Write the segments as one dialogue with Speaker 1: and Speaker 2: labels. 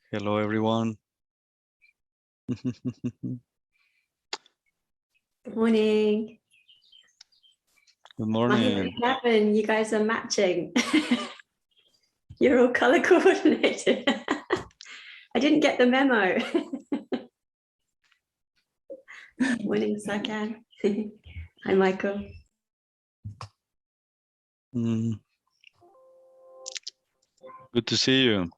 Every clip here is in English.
Speaker 1: Hello, everyone.
Speaker 2: Good morning.
Speaker 1: Good morning.
Speaker 2: Kevin, you guys are matching. You're all color coordinated. I didn't get the memo. Morning, Sakan. Hi, Michael.
Speaker 1: Good to see you.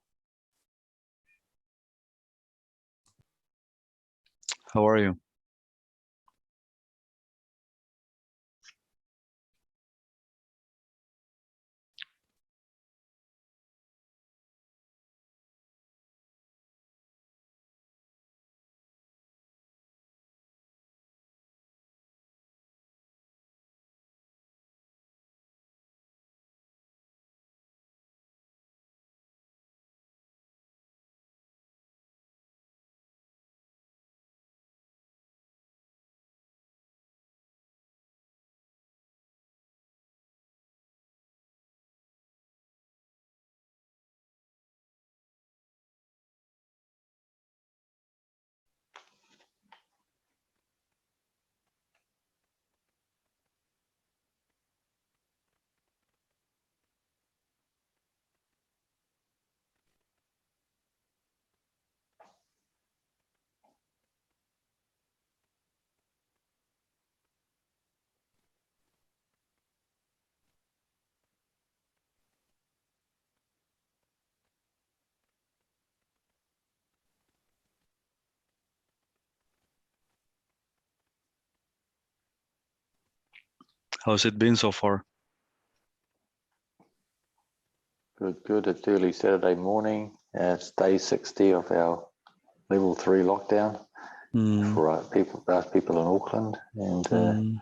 Speaker 1: How are you? How's it been so far?
Speaker 3: Good. It's early Saturday morning. It's day 60 of our level 3 lockdown for us people in Auckland, and been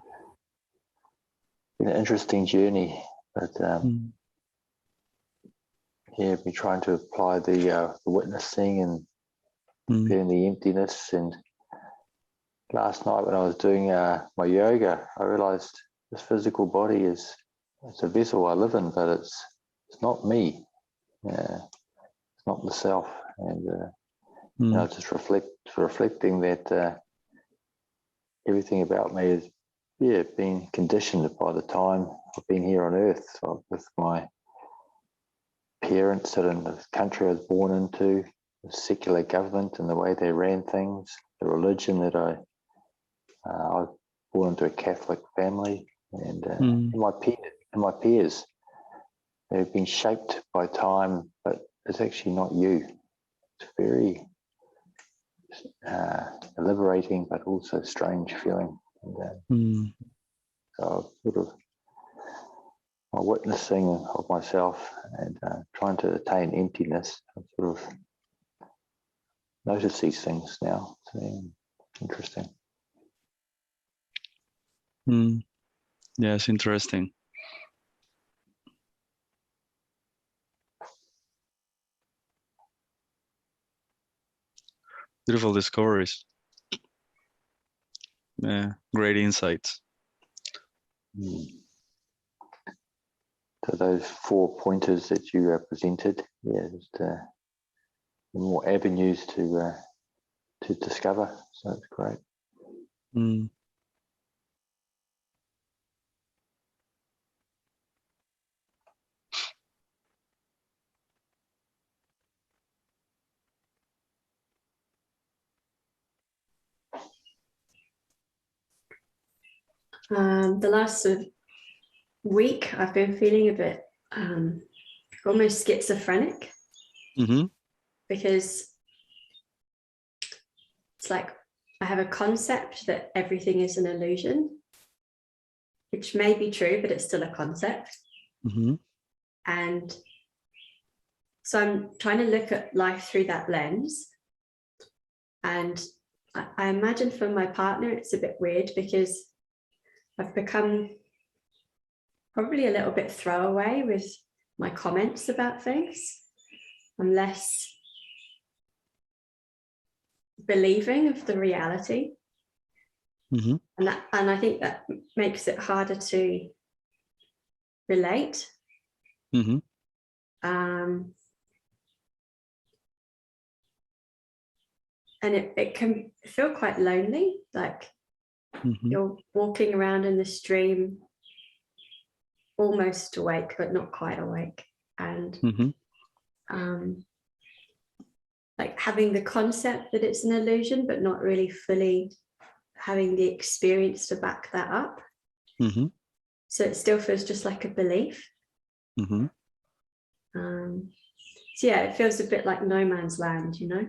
Speaker 3: an interesting journey. But yeah, been trying to apply the witnessing and feeling the emptiness. And last night when I was doing my yoga, I realized this physical body it's a vessel I live in, but it's not me. It's not the self. And just reflecting that everything about me is being conditioned by the time I've been here on earth. So with my parents that in the country I was born into, the secular government and the way they ran things, the religion that I was born into a Catholic family, and my peers, they've been shaped by time, but it's actually not you. It's very liberating, but also strange feeling. And, so sort of my witnessing of myself and trying to attain emptiness, I sort of notice these things now. It's interesting.
Speaker 1: Yeah, it's interesting. Beautiful discoveries. Yeah, great insights.
Speaker 3: So those 4 pointers that you presented, just more avenues to discover. So it's great.
Speaker 2: The last week, I've been feeling a bit almost schizophrenic because it's like I have a concept that everything is an illusion, which may be true, but it's still a concept. And so I'm trying to look at life through that lens. And I imagine for my partner, it's a bit weird because I've become probably a little bit throwaway with my comments about things. I'm less believing of the reality. And I think that makes it harder to relate. and it can feel quite lonely, like you're walking around in the stream, almost awake, but not quite awake. And like having the concept that it's an illusion, but not really fully having the experience to back that up. So it still feels just like a belief. So yeah, it feels a bit like no man's land, you know.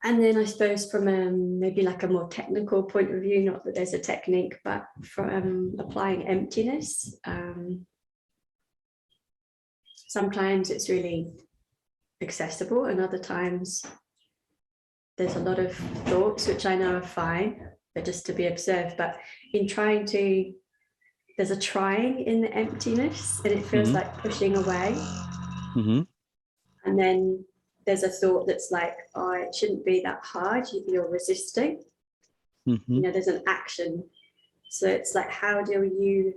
Speaker 2: And then I suppose from maybe like a more technical point of view, not that there's a technique, but from applying emptiness, sometimes it's really accessible, and other times there's a lot of thoughts which I know are fine, but just to be observed. But in trying to, there's a trying in the emptiness, and it feels like pushing away. And then there's a thought that's like, oh, it shouldn't be that hard, you're resisting. You know, there's an action. So it's like, how do you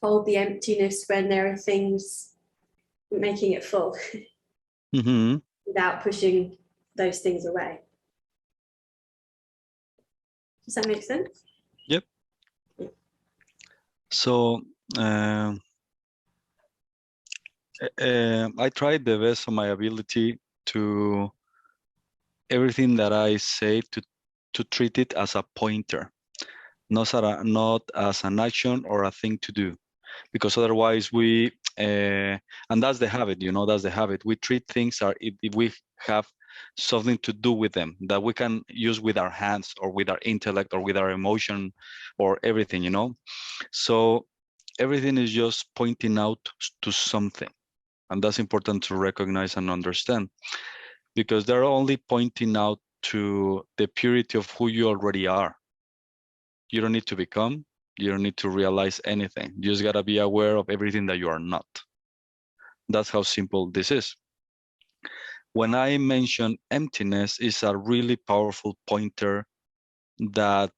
Speaker 2: hold the emptiness when there are things making it full without pushing those things away? Does that make sense?
Speaker 1: Yep. So I tried the best of my ability to everything that I say to treat it as a pointer, not as an action or a thing to do, because otherwise we and that's the habit, you know, that's the habit. We treat things if we have something to do with them that we can use with our hands or with our intellect or with our emotion or everything, you know. So everything is just pointing out to something, and that's important to recognize and understand, because they're only pointing out to the purity of who you already are. You don't need to become, you don't need to realize anything. You just gotta be aware of everything that you are not. That's how simple this is. When I mention emptiness, is a really powerful pointer that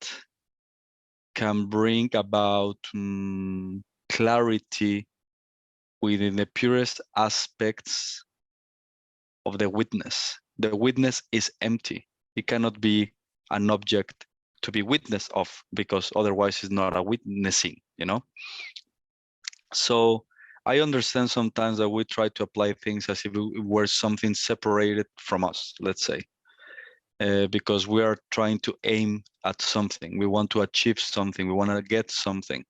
Speaker 1: can bring about clarity within the purest aspects of the witness. The witness is empty. It cannot be an object to be witness of, because otherwise it's not a witnessing, you know? So I understand sometimes that we try to apply things as if it were something separated from us, let's say, because we are trying to aim at something. We want to achieve something. We want to get something.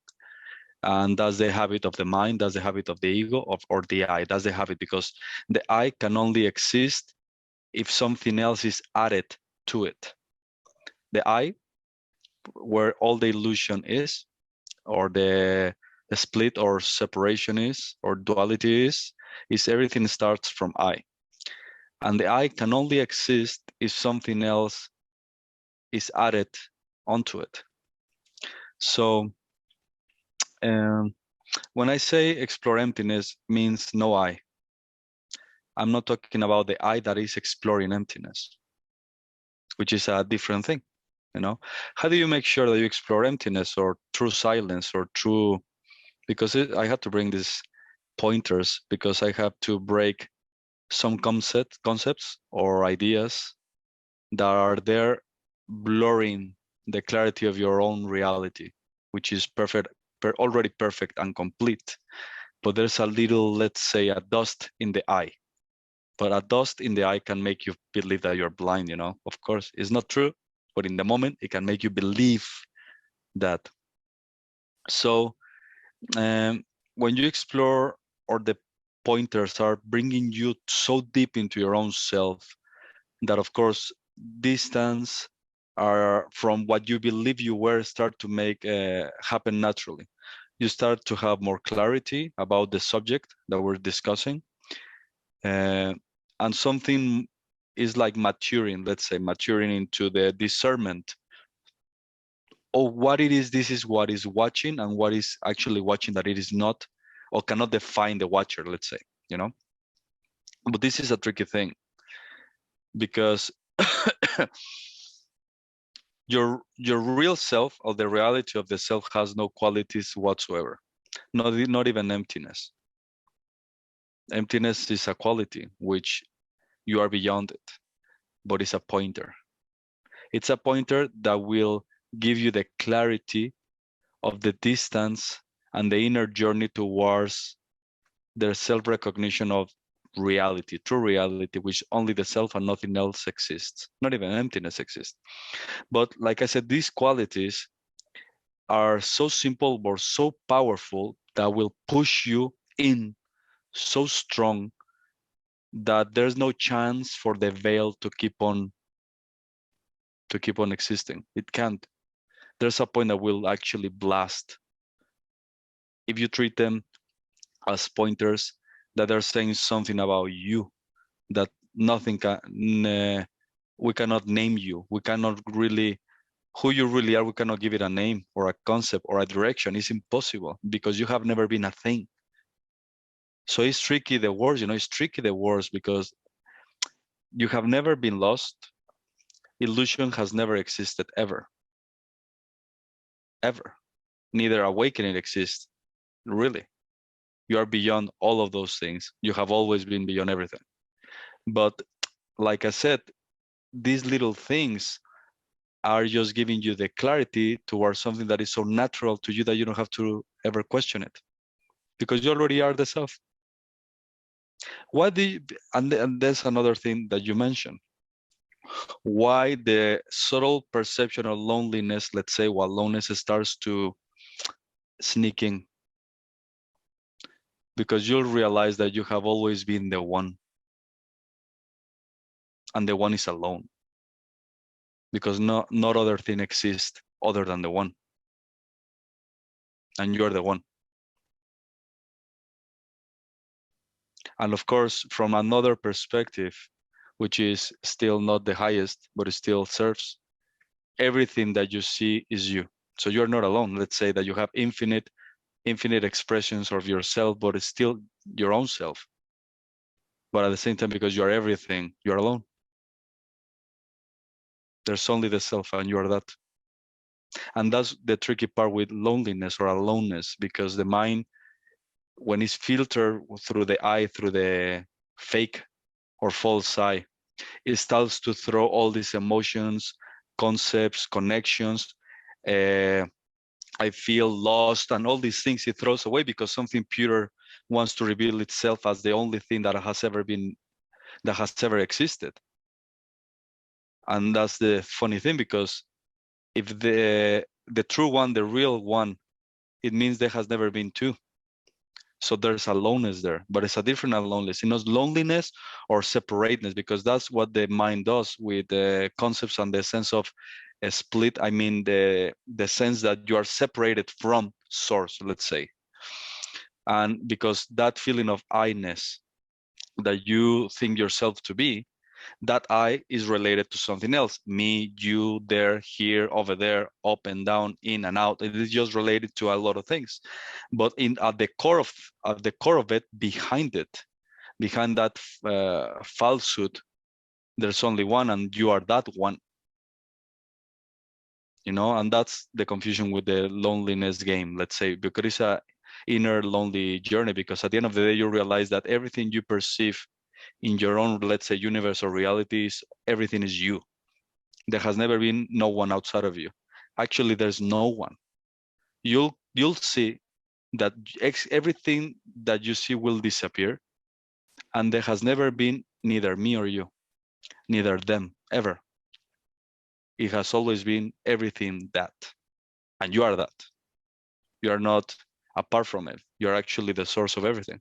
Speaker 1: And that's the habit of the mind. That's the habit of the ego or the I. That's the habit, because the I can only exist if something else is added to it. The I, where all the illusion is, or the split or separation is, or duality is everything starts from I. And the I can only exist if something else is added onto it. So when I say explore emptiness, means no I. I'm not talking about the I that is exploring emptiness, which is a different thing. You know, how do you make sure that you explore emptiness or true silence or true? Because I had to bring these pointers because I have to break some concepts or ideas that are there blurring the clarity of your own reality, which is perfect, already perfect and complete. But there's a little, let's say, a dust in the eye. But a dust in the eye can make you believe that you're blind, you know. Of course, it's not true, but in the moment, it can make you believe that. So when you explore, or the pointers are bringing you so deep into your own self that, of course, distance are from what you believe you were start to make happen naturally. You start to have more clarity about the subject that we're discussing, and something is like maturing, let's say, maturing into the discernment of what it is. This is what is watching, and what is actually watching that it is not, or cannot define the watcher, let's say, you know. But this is a tricky thing, because your real self, or the reality of the self, has no qualities whatsoever, not even emptiness. Emptiness is a quality which you are beyond it, but it's a pointer. It's a pointer that will give you the clarity of the distance and the inner journey towards the self-recognition of reality, true reality, which only the self and nothing else exists. Not even emptiness exists. But like I said, these qualities are so simple but so powerful that will push you in so strong that there's no chance for the veil to keep on existing. It can't. There's a point that will actually blast if you treat them as pointers that are saying something about you, that nothing can, we cannot name you. We cannot really, who you really are, we cannot give it a name or a concept or a direction. It's impossible because you have never been a thing. So it's tricky, the words, it's tricky, the words, because you have never been lost. Illusion has never existed ever. Ever. Neither awakening exists, really. You are beyond all of those things. You have always been beyond everything. But like I said, these little things are just giving you the clarity towards something that is so natural to you that you don't have to ever question it, because you already are the self. Why do you, and there's another thing that you mentioned. Why the subtle perception of loneliness, let's say, while loneliness starts to sneak in? Because you'll realize that you have always been the one, and the one is alone, because not other thing exists other than the one, and you're the one. And of course, from another perspective, which is still not the highest, but it still serves, everything that you see is you. So you're not alone. Let's say that you have infinite expressions of yourself, but it's still your own self. But at the same time, because you are everything, you're alone. There's only the self, and you are that. And that's the tricky part with loneliness or aloneness, because the mind, when it's filtered through the eye, through the fake or false eye, it starts to throw all these emotions, concepts, connections. I feel lost, and all these things it throws away because something purer wants to reveal itself as the only thing that has ever existed. And that's the funny thing, because if the true one, the real one, it means there has never been two. So there's aloneness there, but it's a different aloneness. It's not loneliness or separateness, because that's what the mind does with the concepts and the sense of a split. I mean, the sense that you are separated from source, let's say. And because that feeling of I-ness that you think yourself to be, that I is related to something else. Me, you, there, here, over there, up and down, in and out. It is just related to a lot of things. But at the core of it, behind that falsehood, there's only one, and you are that one. And that's the confusion with the loneliness game, let's say, because it's a inner lonely journey, because at the end of the day, you realize that everything you perceive in your own, let's say, universe or realities, everything is you. There has never been no one outside of you. Actually, there's no one. You'll see that everything that you see will disappear, and there has never been neither me or you, neither them, ever. It has always been everything that, and you are that. You are not apart from it. You're actually the source of everything.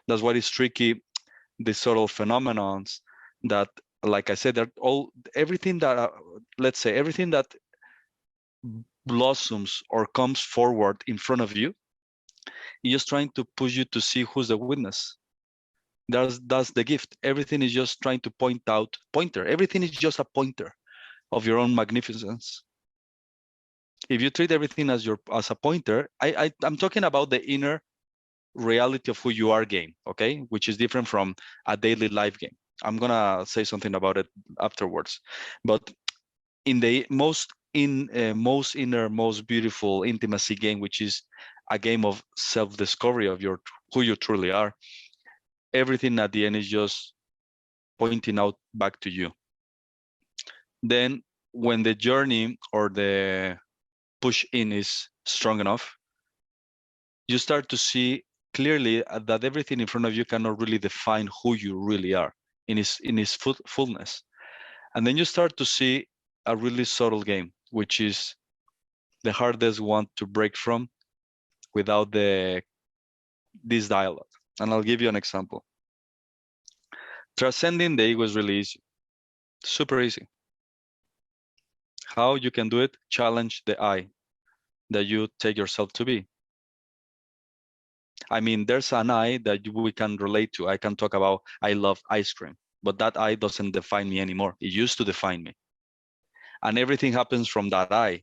Speaker 1: That's why it's tricky, these sort of phenomenons that, like I said, everything that, let's say, everything that blossoms or comes forward in front of you, is just trying to push you to see who's the witness. That's the gift. Everything is just trying to pointer. Everything is just a pointer of your own magnificence. If you treat everything as a pointer, I'm talking about the inner reality of who you are game, okay, which is different from a daily life game. I'm gonna say something about it afterwards. But in the most inner, most beautiful intimacy game, which is a game of self-discovery of who you truly are, everything at the end is just pointing out back to you. Then when the journey or the push in is strong enough, you start to see clearly that everything in front of you cannot really define who you really are in its fullness. And then you start to see a really subtle game, which is the hardest one to break from without this dialogue. And I'll give you an example. Transcending the ego is really easy, super easy. How you can do it? Challenge the I that you take yourself to be. I mean, there's an I that we can relate to. I can talk about, I love ice cream, but that I doesn't define me anymore. It used to define me. And everything happens from that I,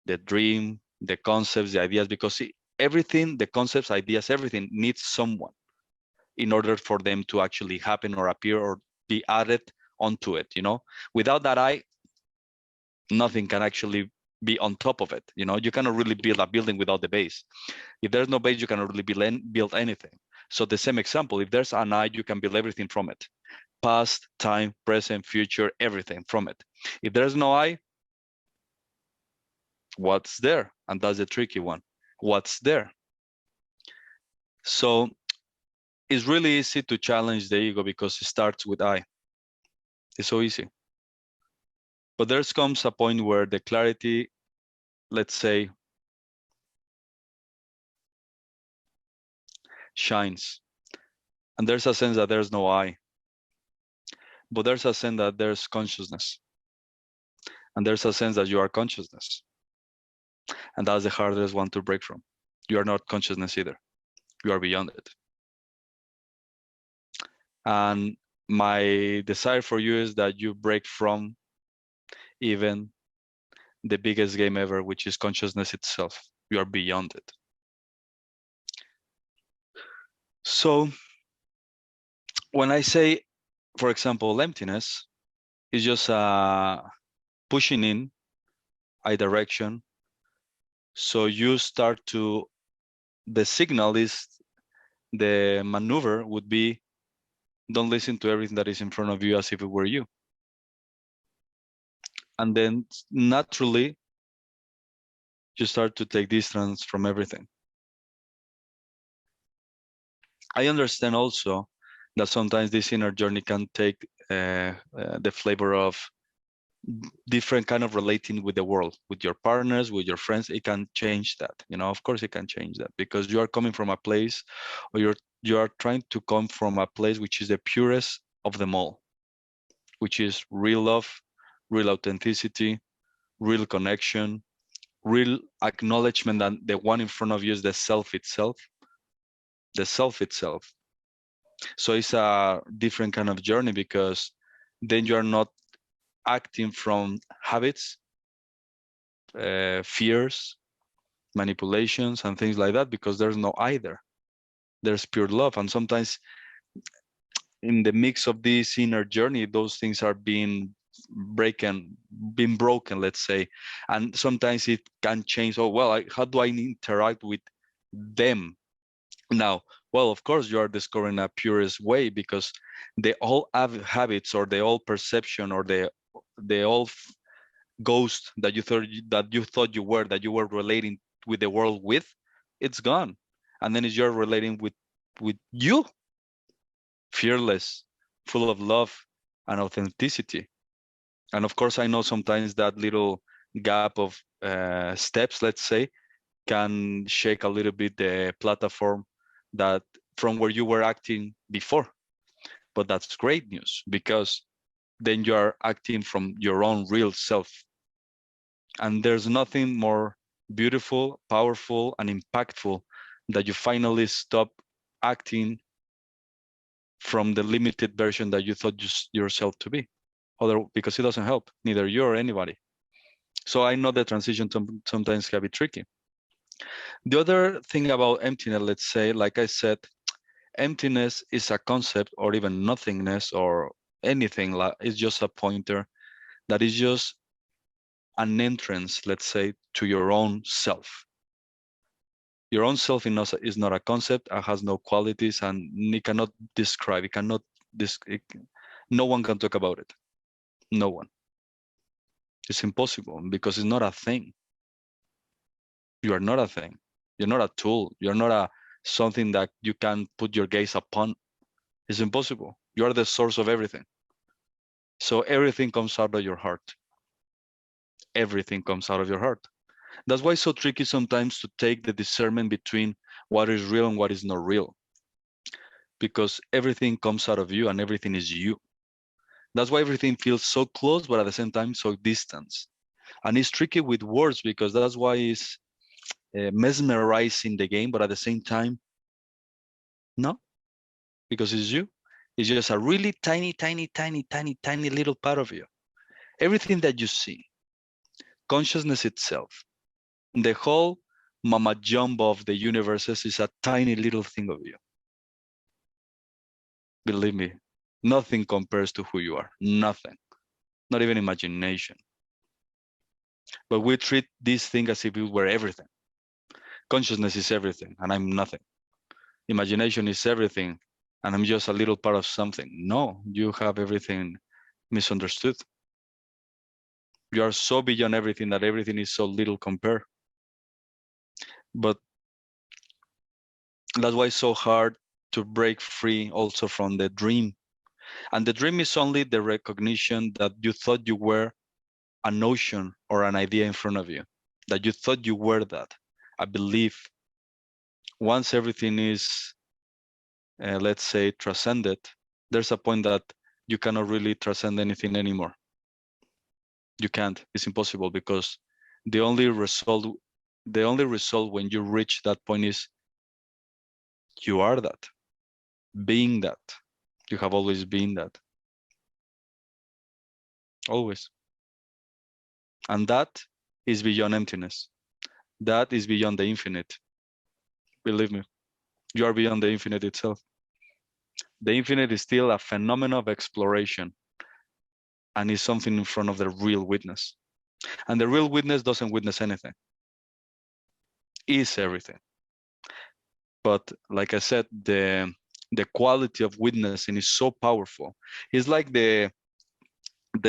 Speaker 1: the dream, the concepts, the ideas, because everything, the concepts, ideas, everything needs someone in order for them to actually happen or appear or be added onto it, you know? Without that I, nothing can actually be on top of it. You know, you cannot really build a building without the base. If there's no base, you cannot really build anything. So the same example, if there's an I, you can build everything from it. Past, time, present, future, everything from it. If there's no I, what's there? And that's the tricky one. What's there? So it's really easy to challenge the ego because it starts with I. It's so easy. But there comes a point where the clarity, let's say, shines. And there's a sense that there's no I. But there's a sense that there's consciousness. And there's a sense that you are consciousness. And that's the hardest one to break from. You are not consciousness either. You are beyond it. And my desire for you is that you break from even the biggest game ever, which is consciousness itself. You are beyond it. So when I say, for example, emptiness, it's just pushing in a direction. So you start to, the signal is, the maneuver would be, don't listen to everything that is in front of you as if it were you. And then naturally, you start to take distance from everything. I understand also that sometimes this inner journey can take the flavor of different kind of relating with the world, with your partners, with your friends. It can change that, you know. Of course it can change that, because you are coming from a place, or you are trying to come from a place which is the purest of them all, which is real love, real authenticity, real connection, real acknowledgement that the one in front of you is the self itself. The self itself. So it's a different kind of journey, because then you are not acting from habits, fears, manipulations, and things like that, because there's no either. There's pure love. And sometimes in the mix of this inner journey, those things are being broken, let's say. And sometimes it can change. Oh, well, how do I interact with them now? Well, of course, you are discovering a purest way, because the old habits, or the old perception, or the old ghost that you thought you were relating with the world with, it's gone. And then you're relating with you, fearless, full of love and authenticity. And of course, I know sometimes that little gap of steps, let's say, can shake a little bit the platform that from where you were acting before. But that's great news, because then you are acting from your own real self. And there's nothing more beautiful, powerful, and impactful that you finally stop acting from the limited version that you thought yourself to be. Because it doesn't help, neither you or anybody. So I know the transition sometimes can be tricky. The other thing about emptiness, let's say, like I said, emptiness is a concept, or even nothingness, or anything. It's just a pointer that is just an entrance, let's say, to your own self. Your own self is not a concept, it has no qualities, and it cannot describe, no one can talk about it. No one. It's impossible because it's not a thing. You are not a thing. You're not a tool. You're not something that you can put your gaze upon. It's impossible. You are the source of everything. So everything comes out of your heart. Everything comes out of your heart. That's why it's so tricky sometimes to take the discernment between what is real and what is not real. Because everything comes out of you and everything is you. That's why everything feels so close, but at the same time, so distant. And it's tricky with words because that's why it's mesmerizing the game, but at the same time, no, because it's you. It's just a really tiny, tiny, tiny, tiny, tiny little part of you. Everything that you see, consciousness itself, the whole mama jumbo of the universes is a tiny little thing of you. Believe me, nothing compares to who you are. Nothing. Not even imagination. But we treat this thing as if it were everything. Consciousness is everything, and I'm nothing. Imagination is everything, and I'm just a little part of something. No, you have everything misunderstood. You are so beyond everything that everything is so little compared. But that's why it's so hard to break free also from the dream. And the dream is only the recognition that you thought you were a notion or an idea in front of you, that you thought you were that. I believe once everything is, let's say, transcended, there's a point that you cannot really transcend anything anymore. You can't. It's impossible because the only result when you reach that point is you are that, being that. You have always been that. Always. And that is beyond emptiness. That is beyond the infinite. Believe me, you are beyond the infinite itself. The infinite is still a phenomenon of exploration and is something in front of the real witness. And the real witness doesn't witness anything. Is everything. But like I said, the quality of witnessing is so powerful. It's like the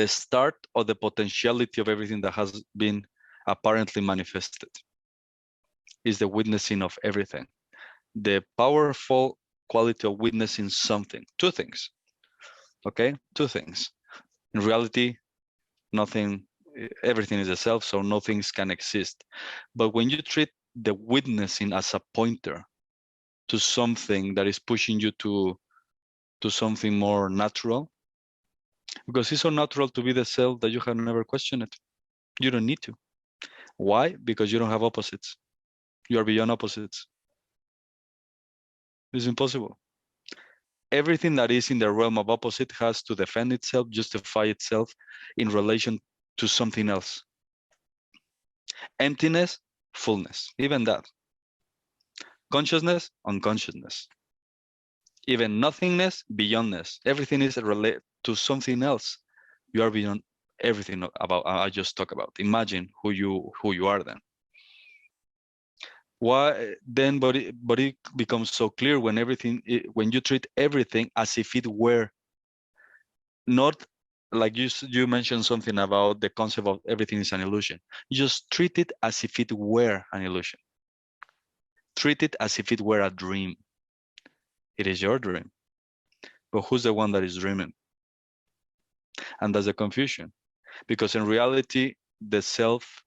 Speaker 1: start of the potentiality of everything that has been apparently manifested. Is the witnessing of everything. The powerful quality of witnessing something. Two things. Okay, two things. In reality, nothing, everything is a self, so no things can exist. But when you treat the witnessing as a pointer to something that is pushing you to something more natural, because it's so natural to be the self that you have never questioned it. You don't need to. Why? Because you don't have opposites. You are beyond opposites. It's impossible. Everything that is in the realm of opposite has to defend itself, justify itself in relation to something else. Emptiness, fullness, even that. Consciousness, unconsciousness. Even nothingness, beyondness. Everything is related to something else. You are beyond everything about I just talked about. Imagine who you are then. Why then? But it becomes so clear when when you treat everything as if it were not, like you mentioned something about the concept of everything is an illusion. You just treat it as if it were an illusion. Treat it as if it were a dream. It is your dream. But who's the one that is dreaming? And that's the confusion. Because in reality, the self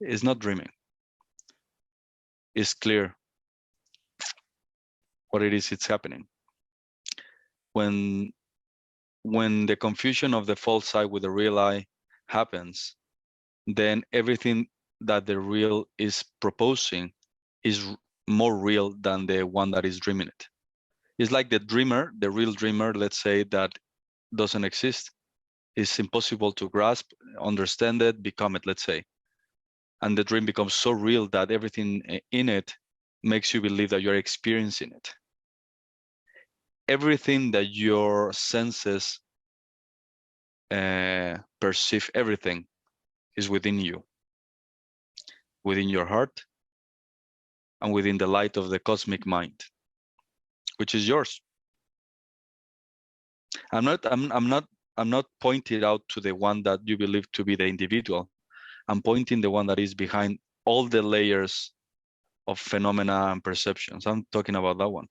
Speaker 1: is not dreaming. It's clear what it is it's happening. When the confusion of the false eye with the real eye happens, then everything that the real is proposing is more real than the one that is dreaming it. It's like the dreamer, the real dreamer, let's say, that doesn't exist. It's impossible to grasp, understand it, become it, let's say. And the dream becomes so real that everything in it makes you believe that you're experiencing it. Everything that your senses perceive, everything is within you. within your heart, and within the light of the cosmic mind, which is yours. I'm not pointing out to the one that you believe to be the individual. I'm pointing the one that is behind all the layers of phenomena and perceptions. I'm talking about that one.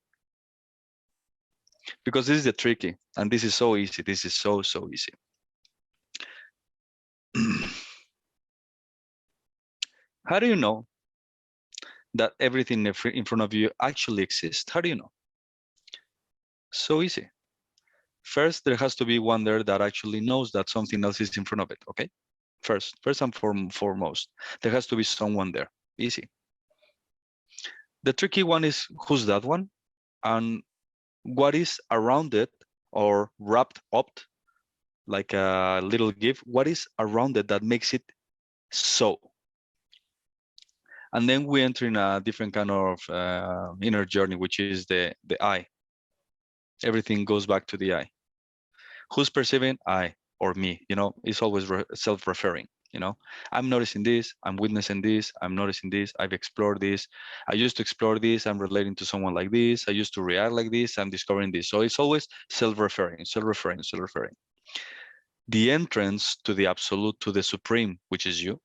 Speaker 1: Because this is the tricky, and this is so easy. This is so easy. How do you know that everything in front of you actually exists? How do you know? So easy. First, there has to be one there that actually knows that something else is in front of it, okay? First and foremost, there has to be someone there. Easy. The tricky one is, who's that one? And what is around it, or wrapped up like a little gift? What is around it that makes it so? And then we enter in a different kind of inner journey, which is the I. Everything goes back to the I. Who's perceiving? I or me. You know, it's always self-referring. You know, I'm noticing this, I'm witnessing this, I'm noticing this, I've explored this, I used to explore this, I'm relating to someone like this, I used to react like this, I'm discovering this. So it's always self-referring, self-referring, self-referring. The entrance to the absolute, to the supreme, which is you,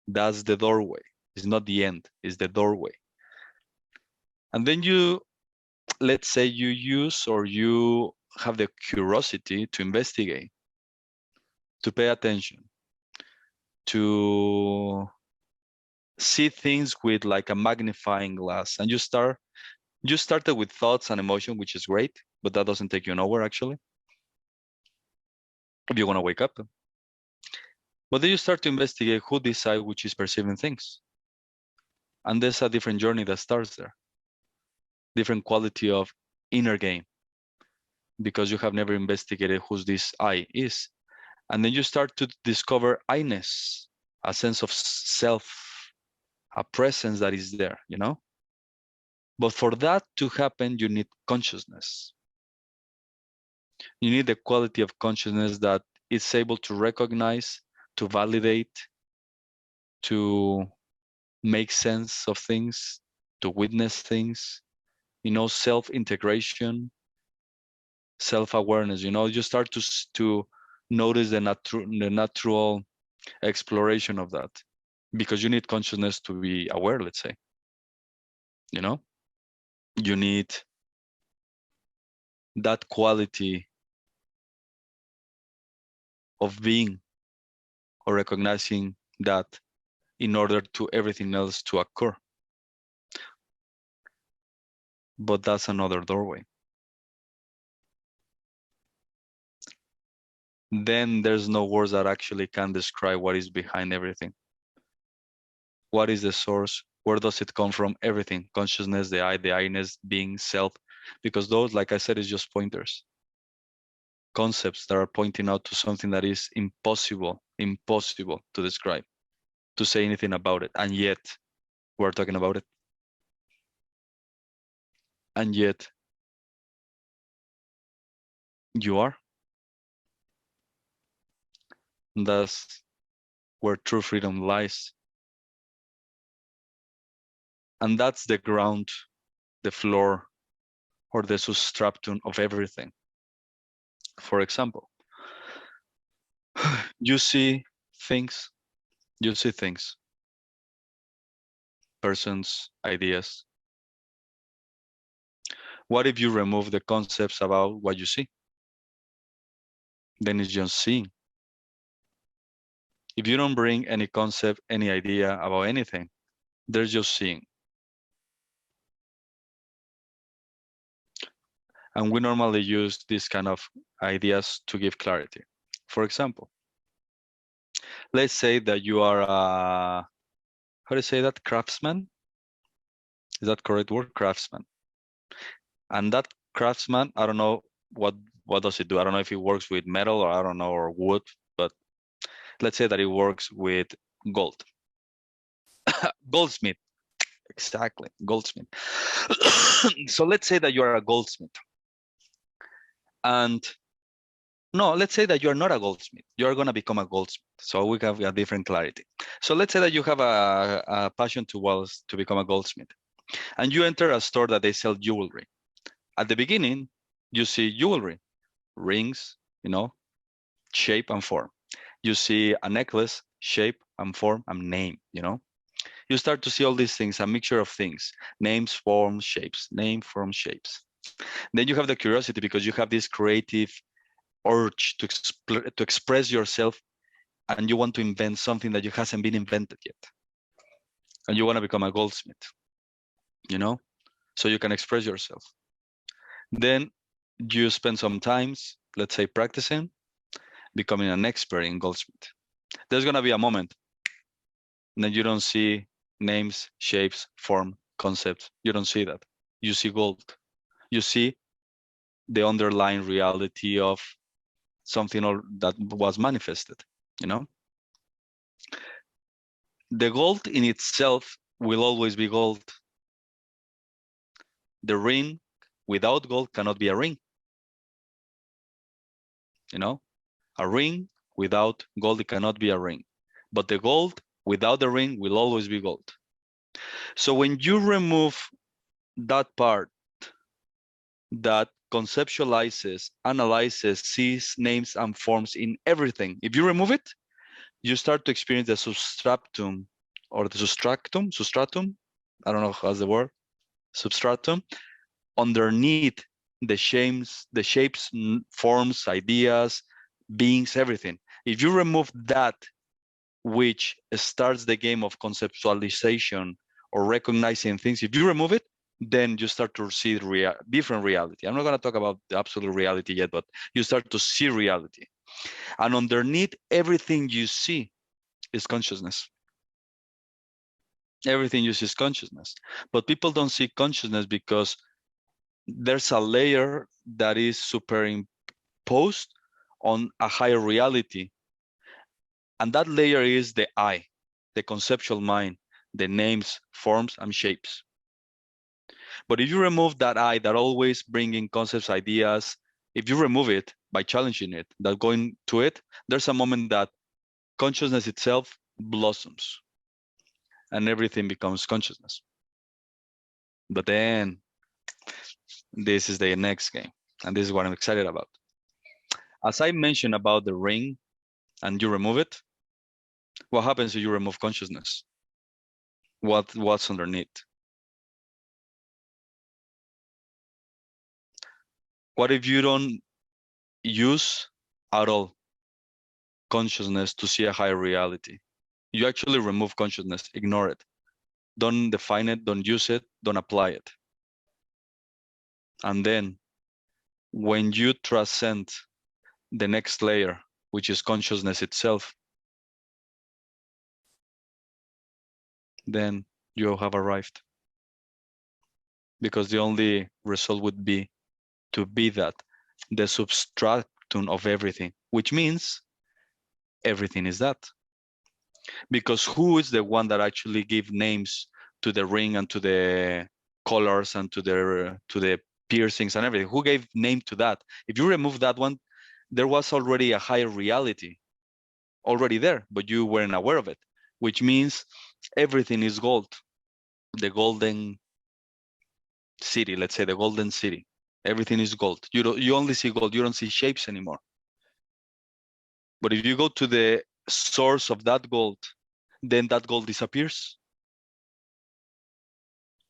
Speaker 1: that's the doorway. It's not the end, it's the doorway. And then you, let's say you use, or you have the curiosity to investigate, to pay attention, to see things with like a magnifying glass. And you started with thoughts and emotion, which is great, but that doesn't take you nowhere actually, if you want to wake up. But then you start to investigate who decides which is perceiving things. And there's a different journey that starts there. Different quality of inner game, because you have never investigated who this I is. And then you start to discover I-ness, a sense of self, a presence that is there, you know? But for that to happen, you need consciousness. You need the quality of consciousness that is able to recognize, to validate, to make sense of things, to witness things, you know, self-integration, self-awareness. You know, you start to notice the natural exploration of that, because you need consciousness to be aware, let's say. You know, you need that quality of being or recognizing that in order to everything else to occur. But that's another doorway. Then there's no words that actually can describe what is behind everything. What is the source? Where does it come from? Everything. Consciousness, the I-ness, being, self. Because those, like I said, is just pointers. Concepts that are pointing out to something that is impossible to describe, to say anything about it. And yet, we're talking about it. And yet, you are. That's where true freedom lies. And that's the ground, the floor, or the substratum of everything. For example, you see things, persons, ideas. What if you remove the concepts about what you see? Then it's just seeing. If you don't bring any concept, any idea about anything, there's just seeing. And we normally use these kind of ideas to give clarity. For example, let's say that you are a, how do you say that, craftsman? Is that correct word? Craftsman. And that craftsman, I don't know what does it do. I don't know if it works with metal, or I don't know, or wood, but let's say that it works with gold. Goldsmith. Exactly, goldsmith. So let's say that you are a goldsmith. And No, let's say that you're not a goldsmith. You're going to become a goldsmith. So we have a different clarity. So let's say that you have a passion to become a goldsmith. And you enter a store that they sell jewelry. At the beginning, you see jewelry, rings, shape and form. You see a necklace, shape and form and name, You start to see all these things, a mixture of things, names, forms, shapes, name, form, shapes. Then you have the curiosity because you have this creative urge to express yourself, and you want to invent something that hasn't been invented yet. And you want to become a goldsmith, so you can express yourself. Then you spend some time, let's say, practicing, becoming an expert in goldsmith. There's going to be a moment that you don't see names, shapes, form, concepts. You don't see that. You see gold. You see the underlying reality of something that was manifested, The gold in itself will always be gold. The ring without gold cannot be a ring. A ring without gold, it cannot be a ring. But the gold without the ring will always be gold. So when you remove that part that conceptualizes, analyzes, sees names and forms in everything, if you remove it, you start to experience the substratum or the substratum, I don't know how's the word, substratum, underneath the shapes, forms, ideas, beings, everything. If you remove that, which starts the game of conceptualization or recognizing things, if you remove it, then you start to see different reality. I'm not going to talk about the absolute reality yet, but you start to see reality. And underneath everything you see is consciousness. Everything you see is consciousness. But people don't see consciousness because there's a layer that is superimposed on a higher reality. And that layer is the I, the conceptual mind, the names, forms, and shapes. But if you remove that I that always bringing concepts, ideas, if you remove it by challenging it, that going to it, there's a moment that consciousness itself blossoms and everything becomes consciousness. But then this is the next game, and this is what I'm excited about. As I mentioned about the ring and you remove it, what happens if you remove consciousness? What's underneath? What if you don't use at all consciousness to see a higher reality? You actually remove consciousness, ignore it. Don't define it, don't use it, don't apply it. And then when you transcend the next layer, which is consciousness itself, then you have arrived. Because the only result would be to be that, the substratum of everything, which means everything is that. Because who is the one that actually give names to the ring and to the colors and to the piercings and everything? Who gave name to that? If you remove that one, there was already a higher reality already there, but you weren't aware of it, which means everything is gold. The golden city, let's say the golden city, everything is gold. You only see gold, you don't see shapes anymore. But if you go to the source of that gold, then that gold disappears.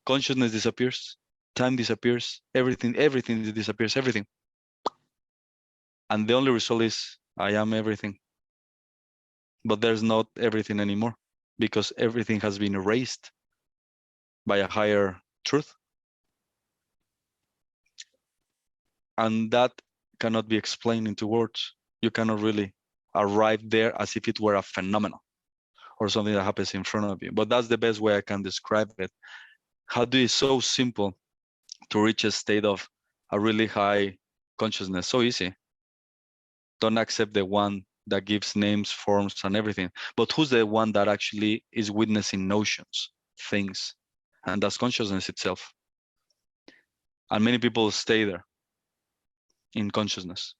Speaker 1: Consciousness disappears, time disappears, everything disappears, everything. And the only result is I am everything. But there's not everything anymore because everything has been erased by a higher truth. And that cannot be explained into words. You cannot really arrive there as if it were a phenomenon or something that happens in front of you. But that's the best way I can describe it. How do it so simple to reach a state of a really high consciousness? So easy. Don't accept the one that gives names, forms, and everything. But who's the one that actually is witnessing notions, things? And that's consciousness itself. And many people stay there in consciousness.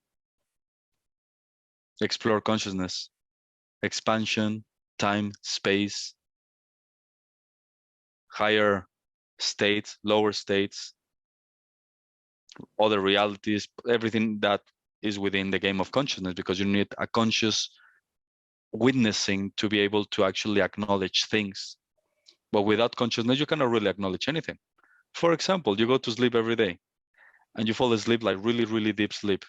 Speaker 1: Explore consciousness, expansion, time, space, higher states, lower states, other realities, everything that is within the game of consciousness, because you need a conscious witnessing to be able to actually acknowledge things. But without consciousness, you cannot really acknowledge anything. For example, you go to sleep every day and you fall asleep like really, really deep sleep.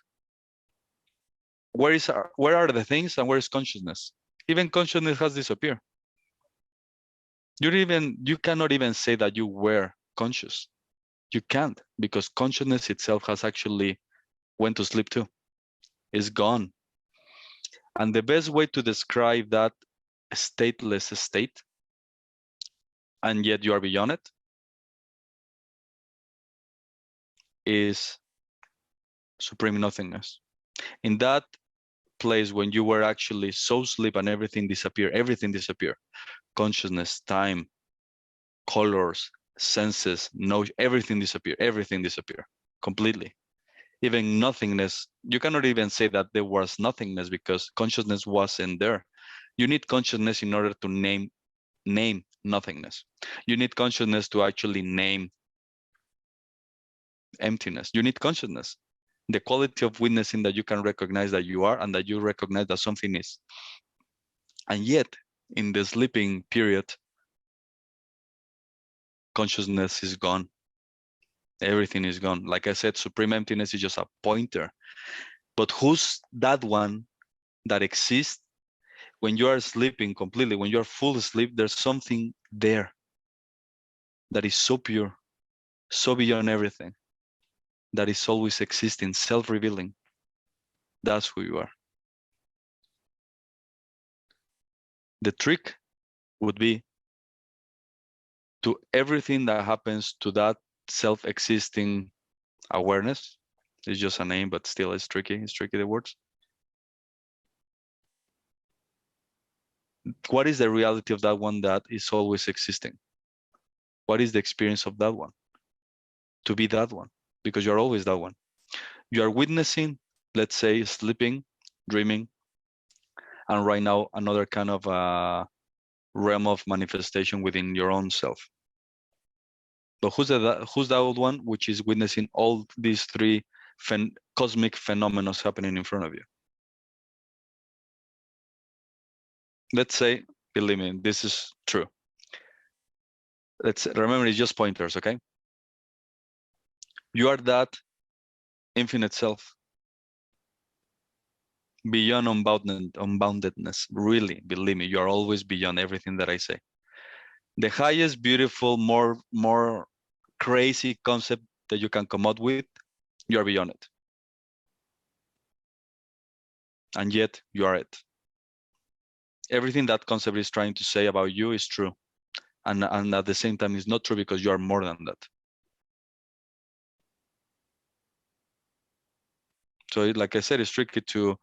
Speaker 1: Where are the things and where is consciousness? Even consciousness has disappeared. You cannot even say that you were conscious. You can't, because consciousness itself has actually went to sleep too. It's gone. And the best way to describe that stateless state, and yet you are beyond it, is supreme nothingness. In that place when you were actually so asleep and everything disappeared, consciousness, time, colors, senses, everything disappeared completely. Even nothingness, you cannot even say that there was nothingness because consciousness wasn't there. You need consciousness in order to name nothingness. You need consciousness to actually name emptiness. You need consciousness, the quality of witnessing that you can recognize that you are and that you recognize that something is. And yet, in the sleeping period, consciousness is gone. Everything is gone. Like I said, supreme emptiness is just a pointer. But who's that one that exists when you are sleeping completely? When you are full asleep, there's something there that is so pure, so beyond everything, that is always existing, self-revealing. That's who you are. The trick would be to everything that happens to that self-existing awareness. It's just a name, but still it's tricky. It's tricky, the words. What is the reality of that one that is always existing? What is the experience of that one? To be that one, because you're always that one. You are witnessing, let's say, sleeping, dreaming, and right now another kind of realm of manifestation within your own self. But who's the old one which is witnessing all these three cosmic phenomena happening in front of you? Let's say, believe me, this is true. Let's remember, it's just pointers, okay? You are that infinite self, beyond unboundedness. Really, believe me, you are always beyond everything that I say. The highest, beautiful, more crazy concept that you can come up with, you are beyond it. And yet you are it. Everything that concept is trying to say about you is true. And at the same time, it's not true because you are more than that. So like I said, it's tricky to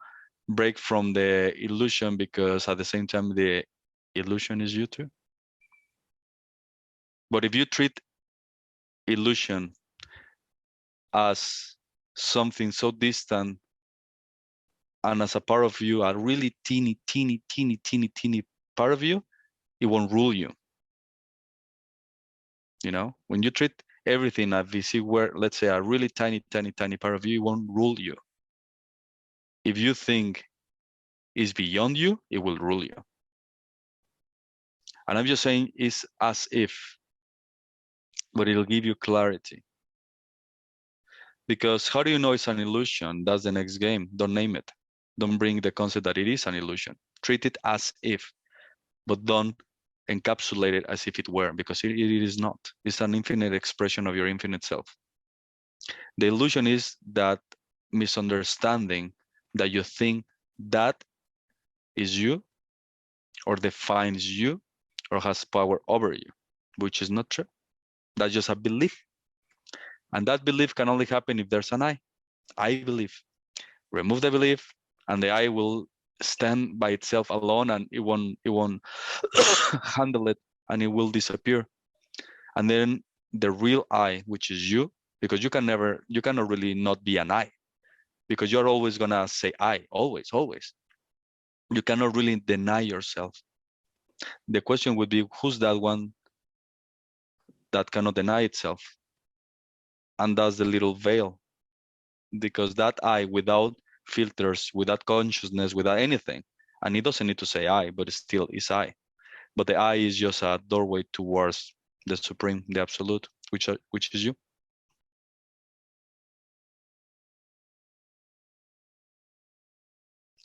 Speaker 1: break from the illusion because at the same time, the illusion is you too. But if you treat illusion as something so distant and as a part of you, a really teeny part of you, it won't rule you. You know, when you treat everything as we see where, let's say, a really tiny part of you, it won't rule you. If you think is beyond you, it will rule you. And I'm just saying it's as if, but it'll give you clarity. Because how do you know it's an illusion? That's the next game. Don't name it. Don't bring the concept that it is an illusion. Treat it as if, but don't encapsulate it as if it were, because it is not. It's an infinite expression of your infinite self. The illusion is that misunderstanding that you think that is you, or defines you, or has power over you, which is not true. That's just a belief. And that belief can only happen if there's an I. I believe. Remove the belief, and the I will stand by itself alone, and it won't handle it, and it will disappear. And then the real I, which is you, because you cannot really not be an I, because you're always gonna say I, always. You cannot really deny yourself. The question would be, who's that one that cannot deny itself? And that's the little veil. Because that I, without filters, without consciousness, without anything, and it doesn't need to say I, but it still is I. But the I is just a doorway towards the supreme, the absolute, which is you.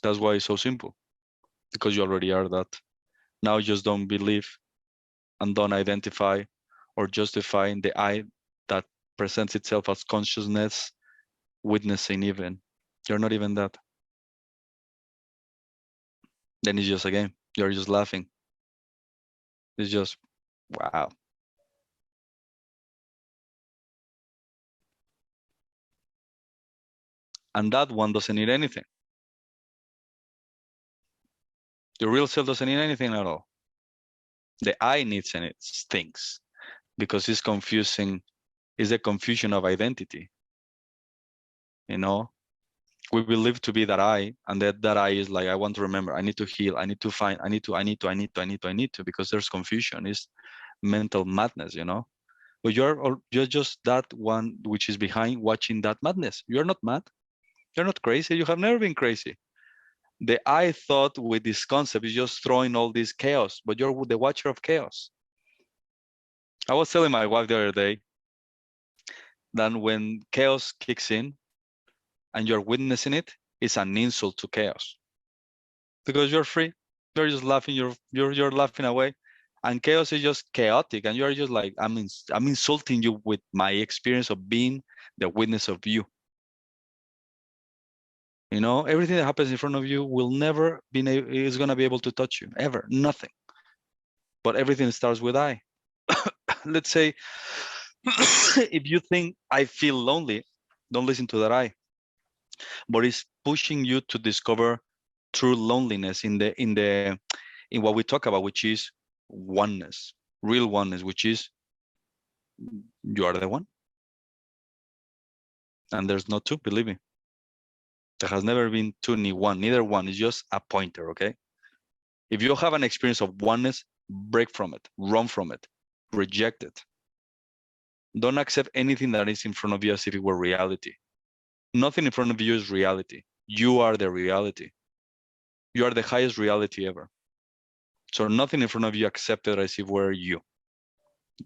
Speaker 1: That's why it's so simple, because you already are that. Now just don't believe and don't identify or justify the I that presents itself as consciousness, witnessing even. You're not even that. Then it's just a game. You're just laughing. It's just, wow. And that one doesn't need anything. The real self doesn't need anything at all. The I needs things because it's confusing. It's a confusion of identity. You know, we believe to be that I, and that I is like, I want to remember, I need to heal, I need to find, I need to, because there's confusion. It's mental madness, you know. But you're just that one which is behind watching that madness. You're not mad. You're not crazy. You have never been crazy. The I thought with this concept is just throwing all this chaos, but you're the watcher of chaos. I was telling my wife the other day that when chaos kicks in and you're witnessing it, it's an insult to chaos. Because you're free, you're just laughing, you're laughing away. And chaos is just chaotic, and you're just like, I'm insulting you with my experience of being the witness of you. You know, everything that happens in front of you will never be is gonna be able to touch you, ever, nothing. But everything starts with I. Let's say, if you think I feel lonely, don't listen to that I. But it's pushing you to discover true loneliness in what we talk about, which is oneness, real oneness, which is you are the one. And there's no two, believe me. There has never been two, neither one. It's just a pointer, okay? If you have an experience of oneness, break from it, run from it, reject it. Don't accept anything that is in front of you as if it were reality. Nothing in front of you is reality. You are the reality. You are the highest reality ever. So nothing in front of you accepted as if were you.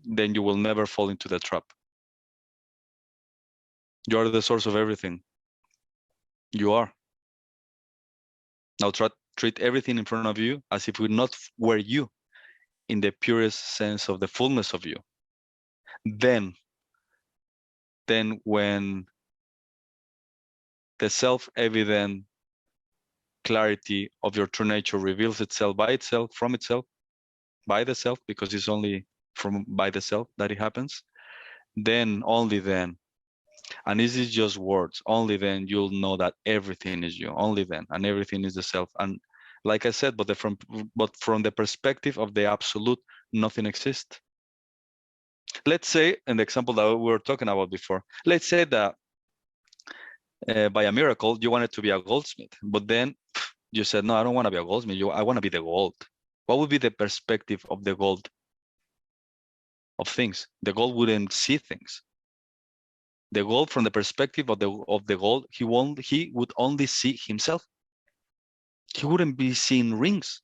Speaker 1: Then you will never fall into the trap. You are the source of everything. You are. Now treat everything in front of you as if it not were you, in the purest sense of the fullness of you. Then when the self-evident clarity of your true nature reveals itself by itself, from itself, by the self, because it's only by the self that it happens, then, only then, and this is just words, only then you'll know that everything is you, only then, and everything is the self. And like I said, but from the perspective of the absolute, nothing exists. Let's say, in the example that we were talking about before, let's say that by a miracle, you wanted to be a goldsmith, but then you said, no, I don't want to be a goldsmith, I want to be the gold. What would be the perspective of the gold of things? The gold wouldn't see things. The gold, from the perspective of the gold, he would only see himself. He wouldn't be seeing rings.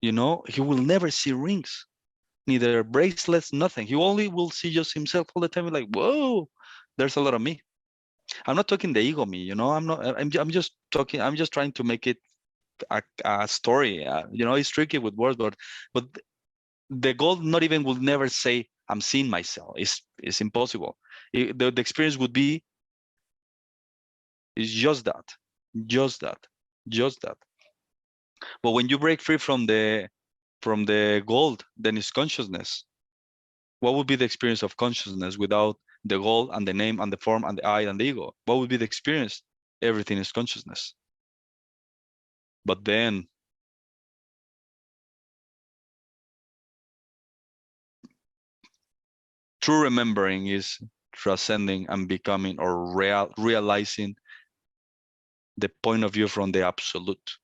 Speaker 1: You know, he will never see rings, neither bracelets, nothing. He only will see just himself all the time. Like, whoa, there's a lot of me. I'm not talking the ego me, you know. I'm just talking. I'm just trying to make it a story. You know, it's tricky with words, but the gold not even will never say I'm seeing myself. It's impossible. The experience would be is just that. But when you break free from the gold, then it's consciousness. What would be the experience of consciousness without the gold and the name and the form and the I and the ego? What would be the experience? Everything is consciousness. But then true remembering is transcending and becoming, or realizing the point of view from the absolute,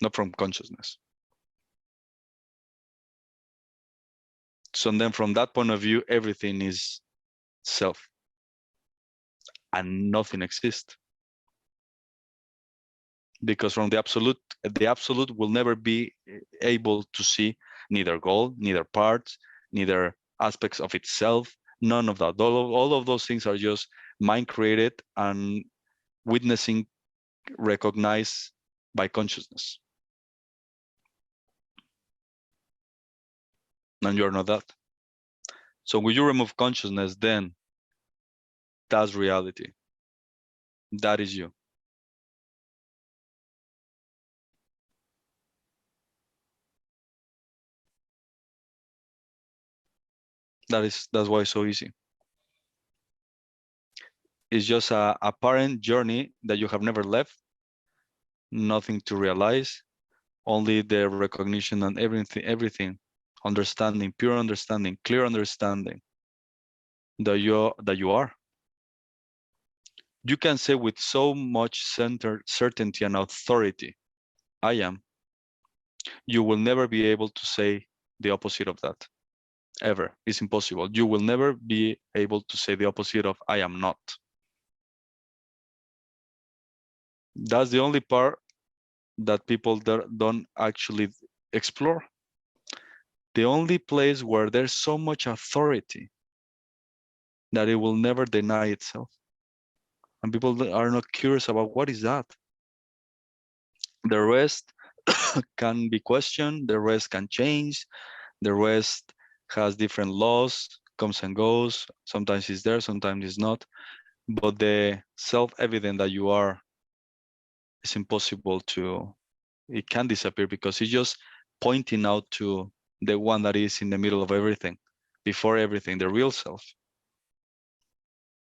Speaker 1: not from consciousness. So then from that point of view, everything is self and nothing exists. Because from the absolute will never be able to see neither goal, neither parts, neither aspects of itself, none of that. All of those things are just mind created and witnessing, recognized by consciousness. And you're not that. So when you remove consciousness, then that's reality. That is you. That's why it's so easy. It's just a apparent journey that you have never left, nothing to realize, only the recognition and everything, understanding, pure understanding, clear understanding that you are. You can say with so much certainty and authority, I am. You will never be able to say the opposite of that. Ever. It's impossible. You will never be able to say the opposite of I am not. That's the only part that people don't actually explore. The only place where there's so much authority that it will never deny itself. And people are not curious about what is that. The rest can be questioned, the rest can change, the rest has different laws, comes and goes, sometimes it's there, sometimes it's not. But the self-evident that you are is impossible to, it can disappear because it's just pointing out to the one that is in the middle of everything, before everything, the real self.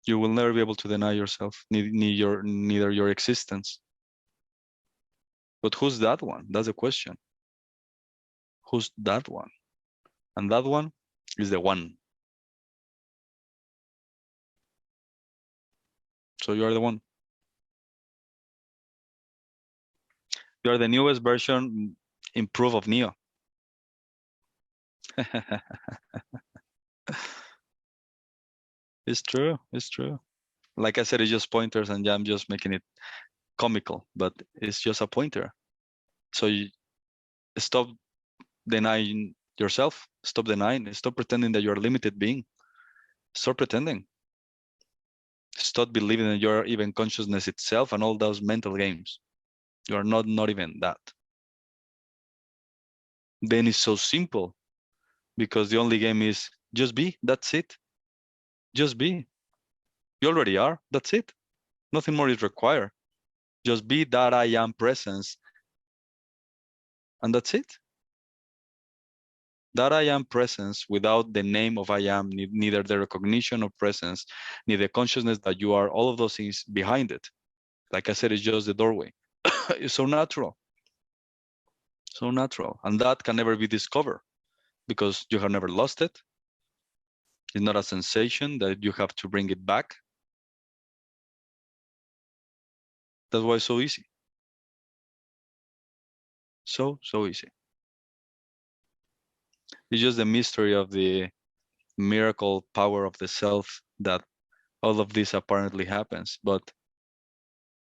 Speaker 1: You will never be able to deny yourself, neither your existence. But who's that one? That's the question. Who's that one? And that one is the one. So you are the one. You are the newest version, improved of Neo. It's true. It's true. Like I said, it's just pointers, and I'm just making it comical, but it's just a pointer. So you stop denying yourself. Stop denying. Stop pretending that you're a limited being. Stop pretending. Stop believing that you're even consciousness itself and all those mental games. You are not even that. Then it's so simple, because the only game is just be. That's it. Just be. You already are. That's it. Nothing more is required. Just be that I am presence. And that's it. That I am presence without the name of I am, neither the recognition of presence, neither the consciousness that you are, all of those things behind it. Like I said, it's just the doorway. It's so natural. So natural. And that can never be discovered because you have never lost it. It's not a sensation that you have to bring it back. That's why it's so easy. So easy. It's just the mystery of the miracle power of the self that all of this apparently happens. But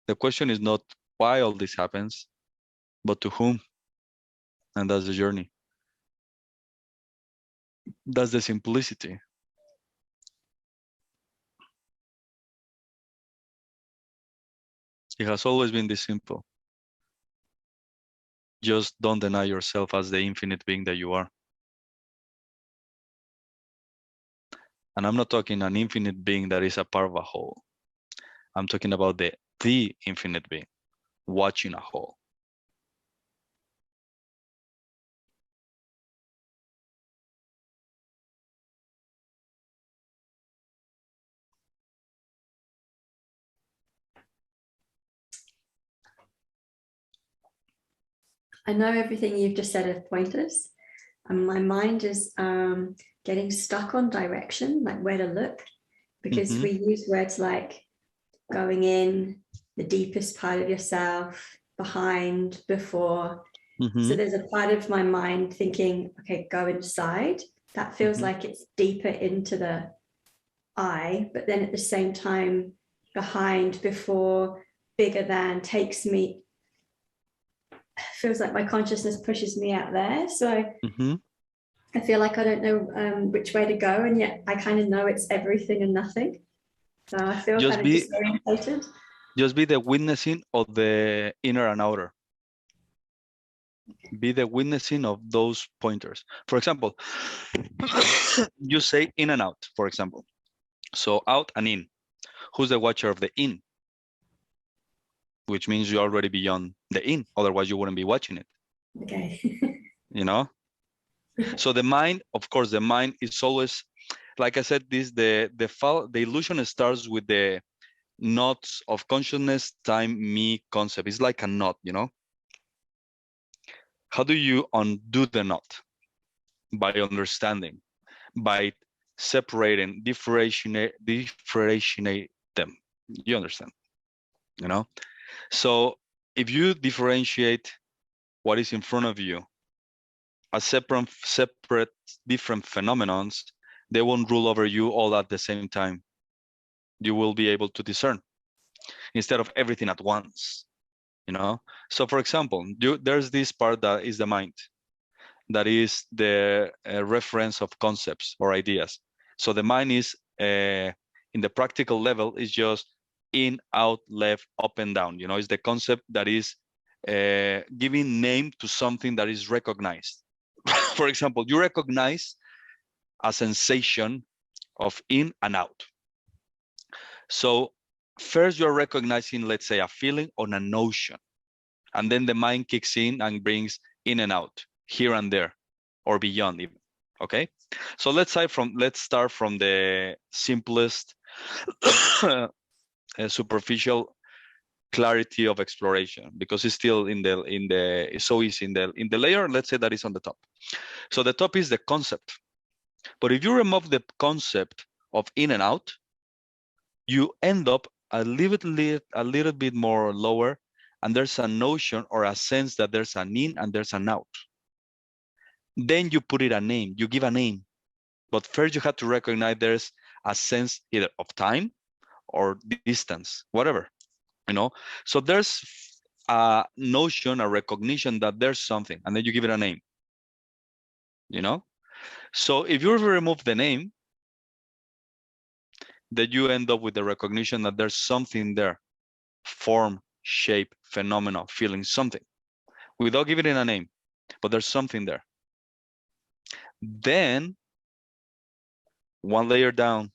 Speaker 1: the question is not why all this happens, but to whom. And that's the journey. That's the simplicity. It has always been this simple. Just don't deny yourself as the infinite being that you are. And I'm not talking an infinite being that is a part of a whole. I'm talking about the infinite being watching a whole.
Speaker 2: I know everything you've just said are pointers, and my mind is getting stuck on direction, like where to look, because we use words like going in, the deepest part of yourself, behind, before. So there's a part of my mind thinking, okay, go inside. That feels like it's deeper into the I, but then at the same time, behind, before, bigger than, takes me, feels like my consciousness pushes me out there. So I feel like I don't know which way to go, and yet I kind of know it's everything and nothing. So I feel kind of disorientated.
Speaker 1: Just be the witnessing of the inner and outer. Be the witnessing of those pointers. For example, you say in and out, for example. So out and in. Who's the watcher of the in? Which means you're already beyond the in. Otherwise, you wouldn't be watching it.
Speaker 2: Okay.
Speaker 1: You know? So the mind, of course, the mind is always, like I said, the illusion starts with the knots of consciousness, time, me concept. It's like a knot, you know? How do you undo the knot? By understanding, by separating, differentiate them. You understand? You know? So if you differentiate what is in front of you as separate different phenomenons, they won't rule over you all at the same time. You will be able to discern instead of everything at once, you know? So for example, there's this part that is the mind, that is the reference of concepts or ideas. So the mind is, in the practical level, is just in, out, left, up and down. You know, it's the concept that is giving name to something that is recognized. For example, you recognize a sensation of in and out. So first you're recognizing, let's say, a feeling on a notion, and then the mind kicks in and brings in and out, here and there, or beyond even. Okay, so let's start from the simplest superficial clarity of exploration, because it's still it's so easy in the layer, let's say, that is on the top. So the top is the concept. But if you remove the concept of in and out, you end up a little bit more lower, and there's a notion or a sense that there's an in and there's an out. Then you put it a name, you give a name. But first you have to recognize there's a sense either of time or distance, whatever, you know? So there's a notion, a recognition that there's something, and then you give it a name, you know? So if you remove the name, then you end up with the recognition that there's something there, form, shape, phenomena, feeling, something, without giving it a name, but there's something there. Then, one layer down,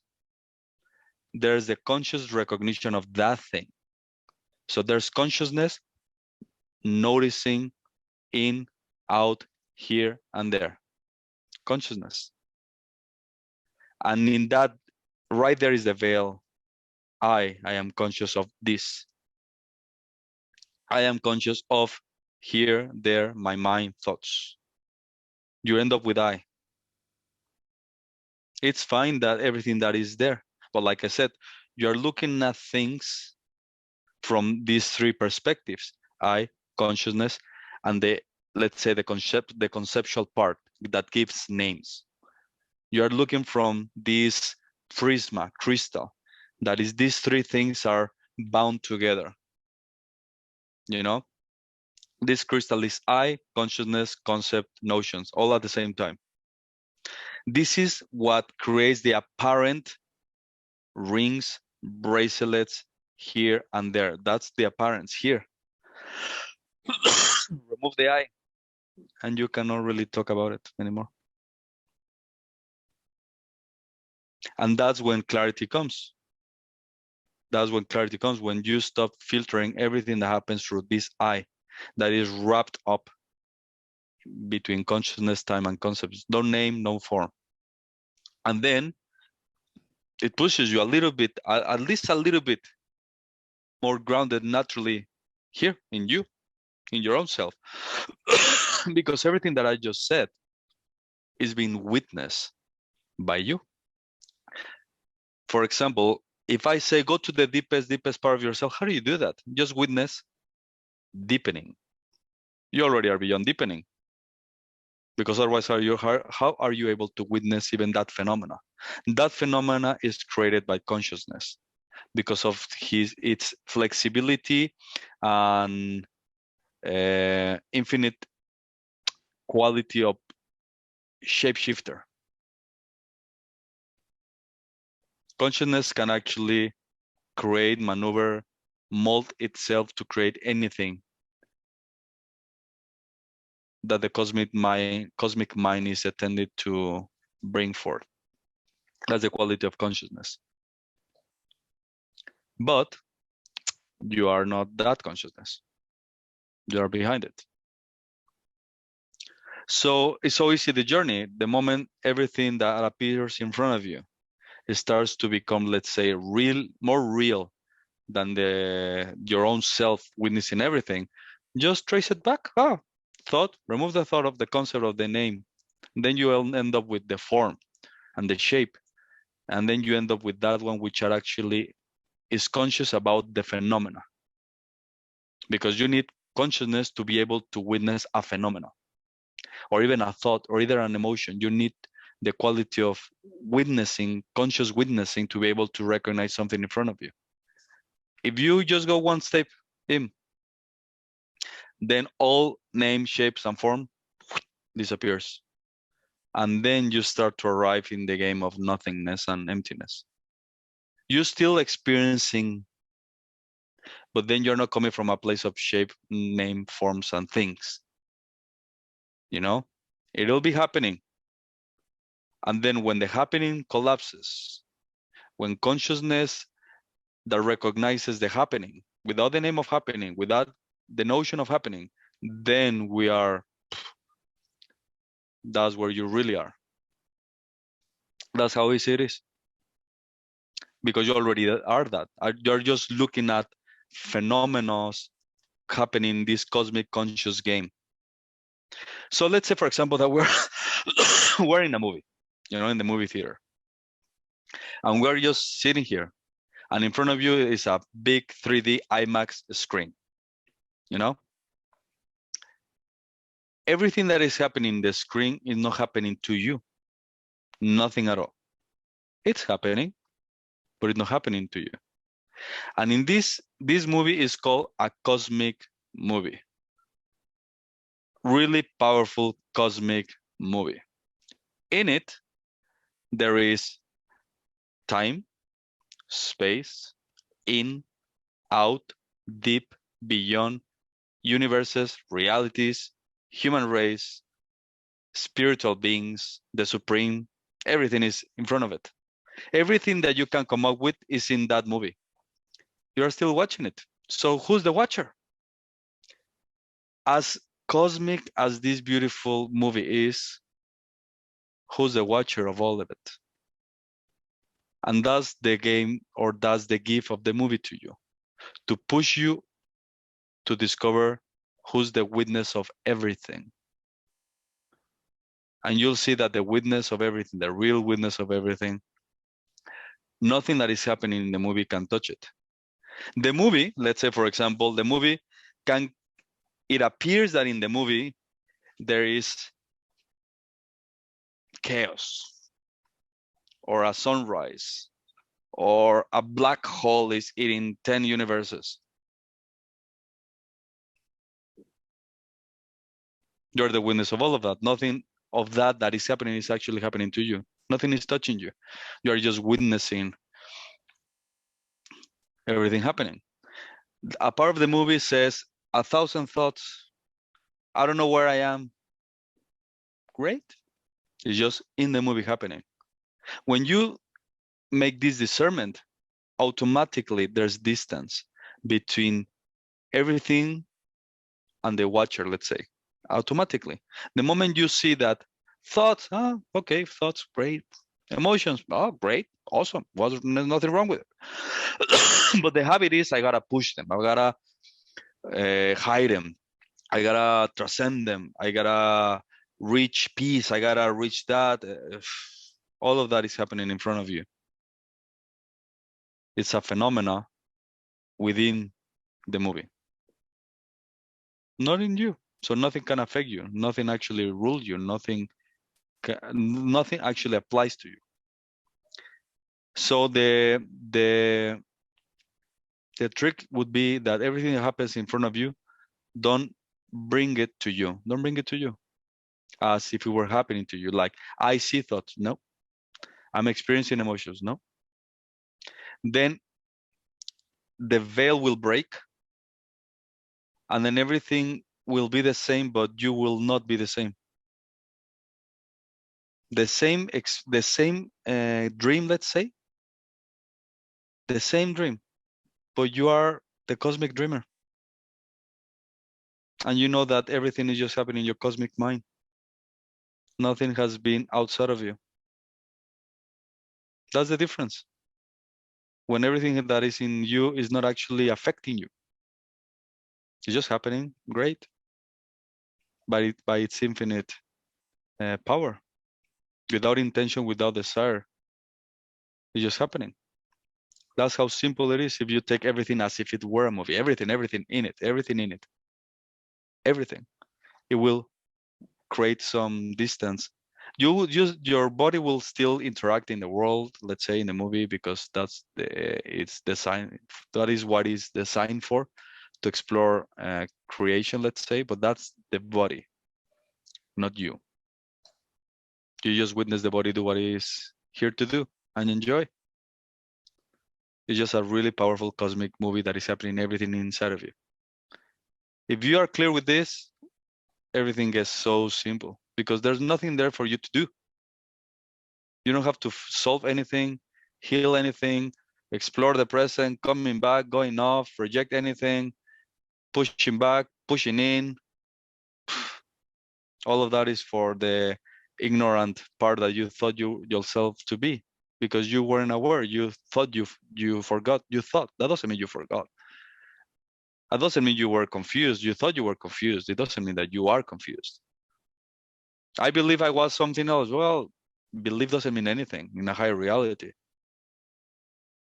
Speaker 1: there's the conscious recognition of that thing. So there's consciousness noticing in, out, here, and there. Consciousness. And in that, right there is the veil. I am conscious of this. I am conscious of here, there, my mind, thoughts. You end up with I. It's fine that everything that is there. But like I said, you're looking at things from these three perspectives: I, consciousness, and let's say the conceptual part that gives names. You are looking from this prisma, crystal, that is, these three things are bound together. You know, this crystal is I, consciousness, concept, notions, all at the same time. This is what creates the apparent rings, bracelets here and there. That's the appearance here. Remove the I, and you cannot really talk about it anymore. And that's when clarity comes. That's when clarity comes, when you stop filtering everything that happens through this I that is wrapped up between consciousness, time, and concepts. No name, no form. And then it pushes you a little bit, at least a little bit more grounded naturally here in you, in your own self. Because everything that I just said is being witnessed by you. For example, If I say go to the deepest part of yourself, how do you do that? Just witness deepening. You already are beyond deepening, because otherwise how are you able to witness even that phenomena? That phenomena is created by consciousness because of its flexibility and infinite quality of shapeshifter. Consciousness can actually create, maneuver, mold itself to create anything that the cosmic mind is intended to bring forth. That's the quality of consciousness. But you are not that consciousness. You are behind it. So it's so easy, the journey. The moment everything that appears in front of you, it starts to become, let's say, more real than your own self witnessing everything. Just trace it back. Thought, remove the thought of the concept of the name. Then you will end up with the form and the shape. And then you end up with that one which actually is conscious about the phenomena. Because you need consciousness to be able to witness a phenomena, or even a thought, or either an emotion. You need the quality of witnessing, conscious witnessing, to be able to recognize something in front of you. If you just go one step in, then all name, shapes, and form disappears. And then you start to arrive in the game of nothingness and emptiness. You're still experiencing, but then you're not coming from a place of shape, name, forms, and things. You know, it'll be happening. And then when the happening collapses, when consciousness that recognizes the happening without the name of happening, without the notion of happening, then that's where you really are. That's how easy it is. Because you already are that. You're just looking at phenomena happening in this cosmic conscious game. So let's say, for example, that we're in a movie, in the movie theater. And we're just sitting here. And in front of you is a big 3D IMAX screen. Everything that is happening in the screen is not happening to you. Nothing at all. It's happening, but it's not happening to you. And in this movie is called a cosmic movie. Really powerful cosmic movie. In it, there is time, space, in, out, deep, beyond, universes, realities, human race, spiritual beings, the supreme. Everything is in front of it. Everything that you can come up with is in that movie. You're still watching it. So who's the watcher? As cosmic as this beautiful movie is, who's the watcher of all of it? And that's the game, or that's the gift of the movie to you, to push you to discover who's the witness of everything. And you'll see that the witness of everything, the real witness of everything, nothing that is happening in the movie can touch it. The movie, let's say, for example, the movie it appears that in the movie there is chaos, or a sunrise, or a black hole is eating 10 universes. You're the witness of all of that. Nothing of that is happening is actually happening to you. Nothing is touching you. You are just witnessing everything happening. A part of the movie says 1,000 thoughts. I don't know where I am. Great. It's just in the movie happening. When you make this discernment, automatically there's distance between everything and the watcher, let's say. Automatically. The moment you see that thoughts, okay, thoughts, great. Emotions, great, awesome. There's nothing wrong with it. But the habit is I gotta push them. I gotta hide them. I gotta transcend them. I gotta reach peace. I gotta reach that. All of that is happening in front of you. It's a phenomena within the movie, not in you. So nothing can affect you. Nothing actually rules you. Nothing actually applies to you. So the trick would be that everything that happens in front of you, don't bring it to you. Don't bring it to you as if it were happening to you. Like, I see thoughts. No. I'm experiencing emotions. No. Then the veil will break, and then everything will be the same, but you will not be the same. The same dream, let's say, the same dream, but you are the cosmic dreamer. And you know that everything is just happening in your cosmic mind. Nothing has been outside of you. That's the difference. When everything that is in you is not actually affecting you. It's just happening, great. By its infinite power. Without intention, without desire. It's just happening. That's how simple it is if you take everything as if it were a movie. Everything in it. Everything. It will create some distance. Your body will still interact in the world, let's say in the movie, because it's designed. That is what is designed for, to explore creation, let's say. But that's the body, not you. You just witness the body do what it is here to do and enjoy. It's just a really powerful cosmic movie that is happening everything inside of you. If you are clear with this, everything gets so simple because there's nothing there for you to do. You don't have to solve anything, heal anything, explore the present, coming back, going off, reject anything, pushing back, pushing in. All of that is for the ignorant part that you thought yourself to be, because you weren't aware. You thought you forgot. You thought. That doesn't mean you forgot. That doesn't mean you were confused. You thought you were confused. It doesn't mean that you are confused. I believe I was something else. Well, belief doesn't mean anything in a higher reality.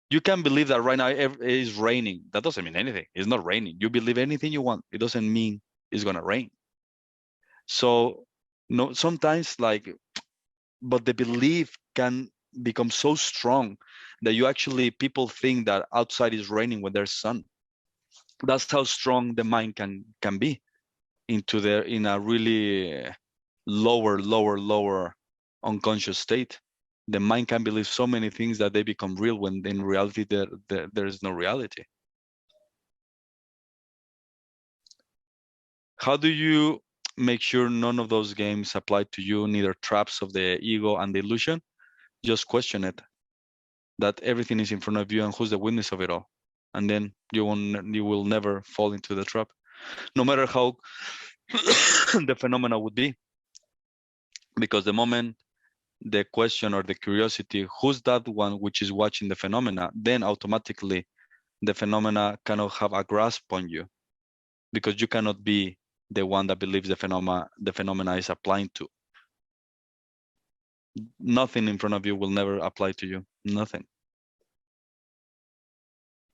Speaker 1: You can believe that right now it is raining. That doesn't mean anything. It's not raining. You believe anything you want. It doesn't mean it's gonna rain. So no, sometimes but the belief can become so strong that people think that outside is raining when there's sun. That's how strong the mind can be in a really lower unconscious state. The mind can believe so many things that they become real when in reality there is no reality. How do you make sure none of those games apply to you, neither traps of the ego and the illusion? Just question it, that everything is in front of you and who's the witness of it all. And then you will never fall into the trap, no matter how the phenomena would be. Because the moment the question or the curiosity, who's that one which is watching the phenomena, then automatically the phenomena cannot have a grasp on you, because you cannot be the one that believes the phenomena is applying to. Nothing in front of you will never apply to you. Nothing.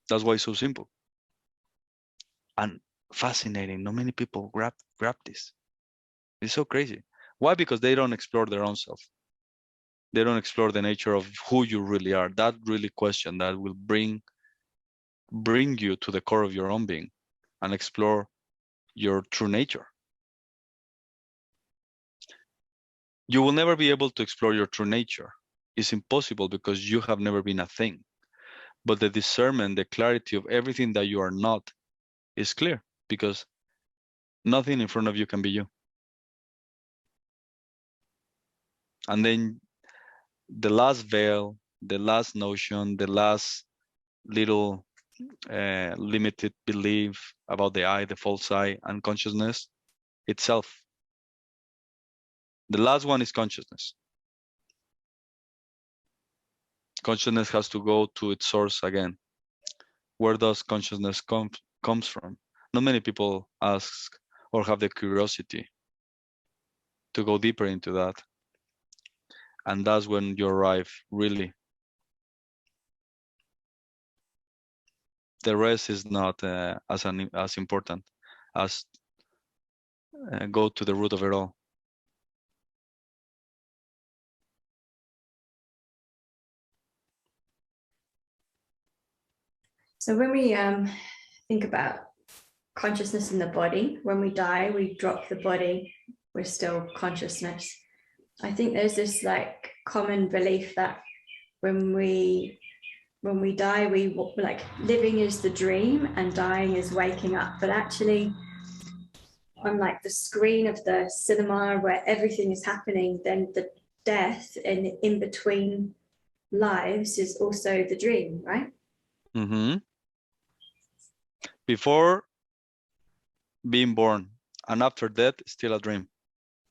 Speaker 1: That's why it's so simple and fascinating. Not many people grab this. It's so crazy. Why? Because they don't explore their own self. They don't explore the nature of who you really are. That really question that will bring you to the core of your own being and explore your true nature. You will never be able to explore your true nature. It's impossible because you have never been a thing. But the discernment, the clarity of everything that you are not is clear, because nothing in front of you can be you. And then the last veil, the last notion, the last little limited belief about the I, the false I, and consciousness itself. The last one is consciousness. Consciousness has to go to its source again. Where does consciousness comes from? Not many people ask or have the curiosity to go deeper into that. And that's when you arrive really The rest is not as important as go to the root of it all.
Speaker 2: So when we think about consciousness in the body, when we die, we drop the body, we're still consciousness. I think there's this like common belief that when we die, we like living is the dream and dying is waking up. But actually, on like the screen of the cinema where everything is happening, then the death and in between lives is also the dream, right?
Speaker 1: Mm-hmm. Before being born and after death, still a dream.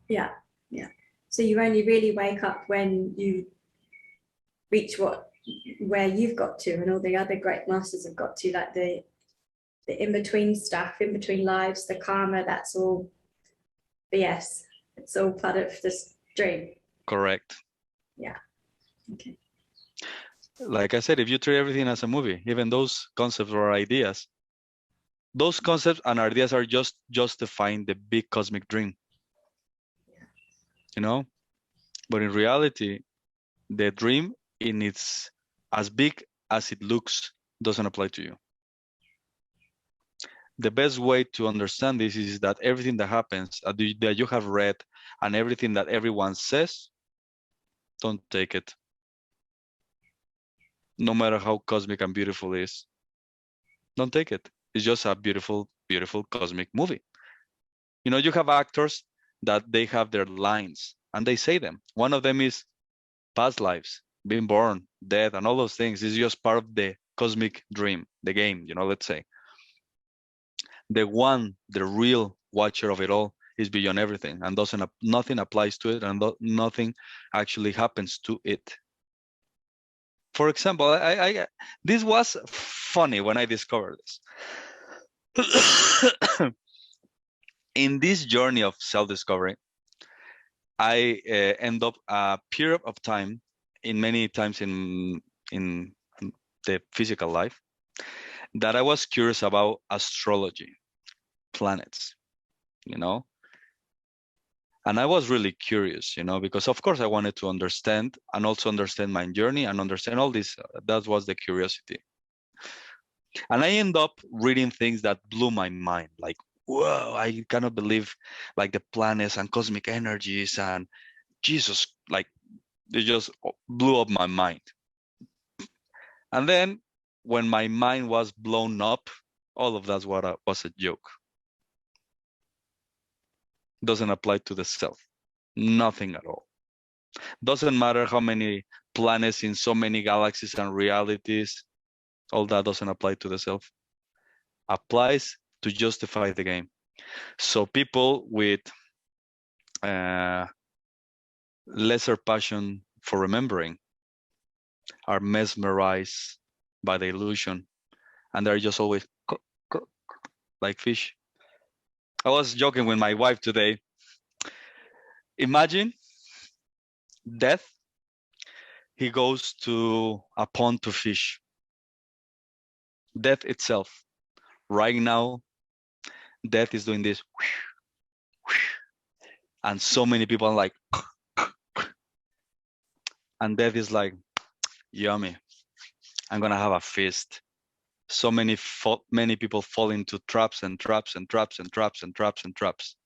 Speaker 2: Yeah, yeah. So you only really wake up when you reach where you've got to, and all the other great masters have got to, like the in-between stuff, in between lives, the karma, that's all BS. It's all part of this dream.
Speaker 1: Correct.
Speaker 2: Yeah. Okay.
Speaker 1: Like I said, if you treat everything as a movie, even those concepts or ideas, those concepts and ideas are just justifying the big cosmic dream. You know? But in reality, the dream in its as big as it looks doesn't apply to you. The best way to understand this is that everything that happens that you have read and everything that everyone says, don't take it. No matter how cosmic and beautiful it is, don't take it. It's just a beautiful, beautiful cosmic movie. You know, you have actors that they have their lines and they say them. One of them is past lives, being born, death, and all those things is just part of the cosmic dream, the game, you know, let's say. The real watcher of it all is beyond everything, and nothing applies to it, and nothing actually happens to it. For example, this was funny when I discovered this. In this journey of self-discovery, I end up a period of time, in many times in the physical life, that I was curious about astrology, planets, you know. And I was really curious, you know, because of course I wanted to understand and also understand my journey and understand all this. That was the curiosity. And I end up reading things that blew my mind, like, whoa, I cannot believe like the planets and cosmic energies and Jesus, like it just blew up my mind. And then when my mind was blown up, all of that was a joke. Doesn't apply to the self. Nothing at all. Doesn't matter how many planets in so many galaxies and realities, all that doesn't apply to the self. Applies to justify the game. So people with lesser passion for remembering are mesmerized by the illusion, and they're just always like fish. I was joking with my wife today. Imagine death. He goes to a pond to fish. Death itself. Right now, death is doing this. And so many people are like, and death is like, yummy. I'm gonna have a feast. So many people fall into traps and traps and traps and traps and traps and traps.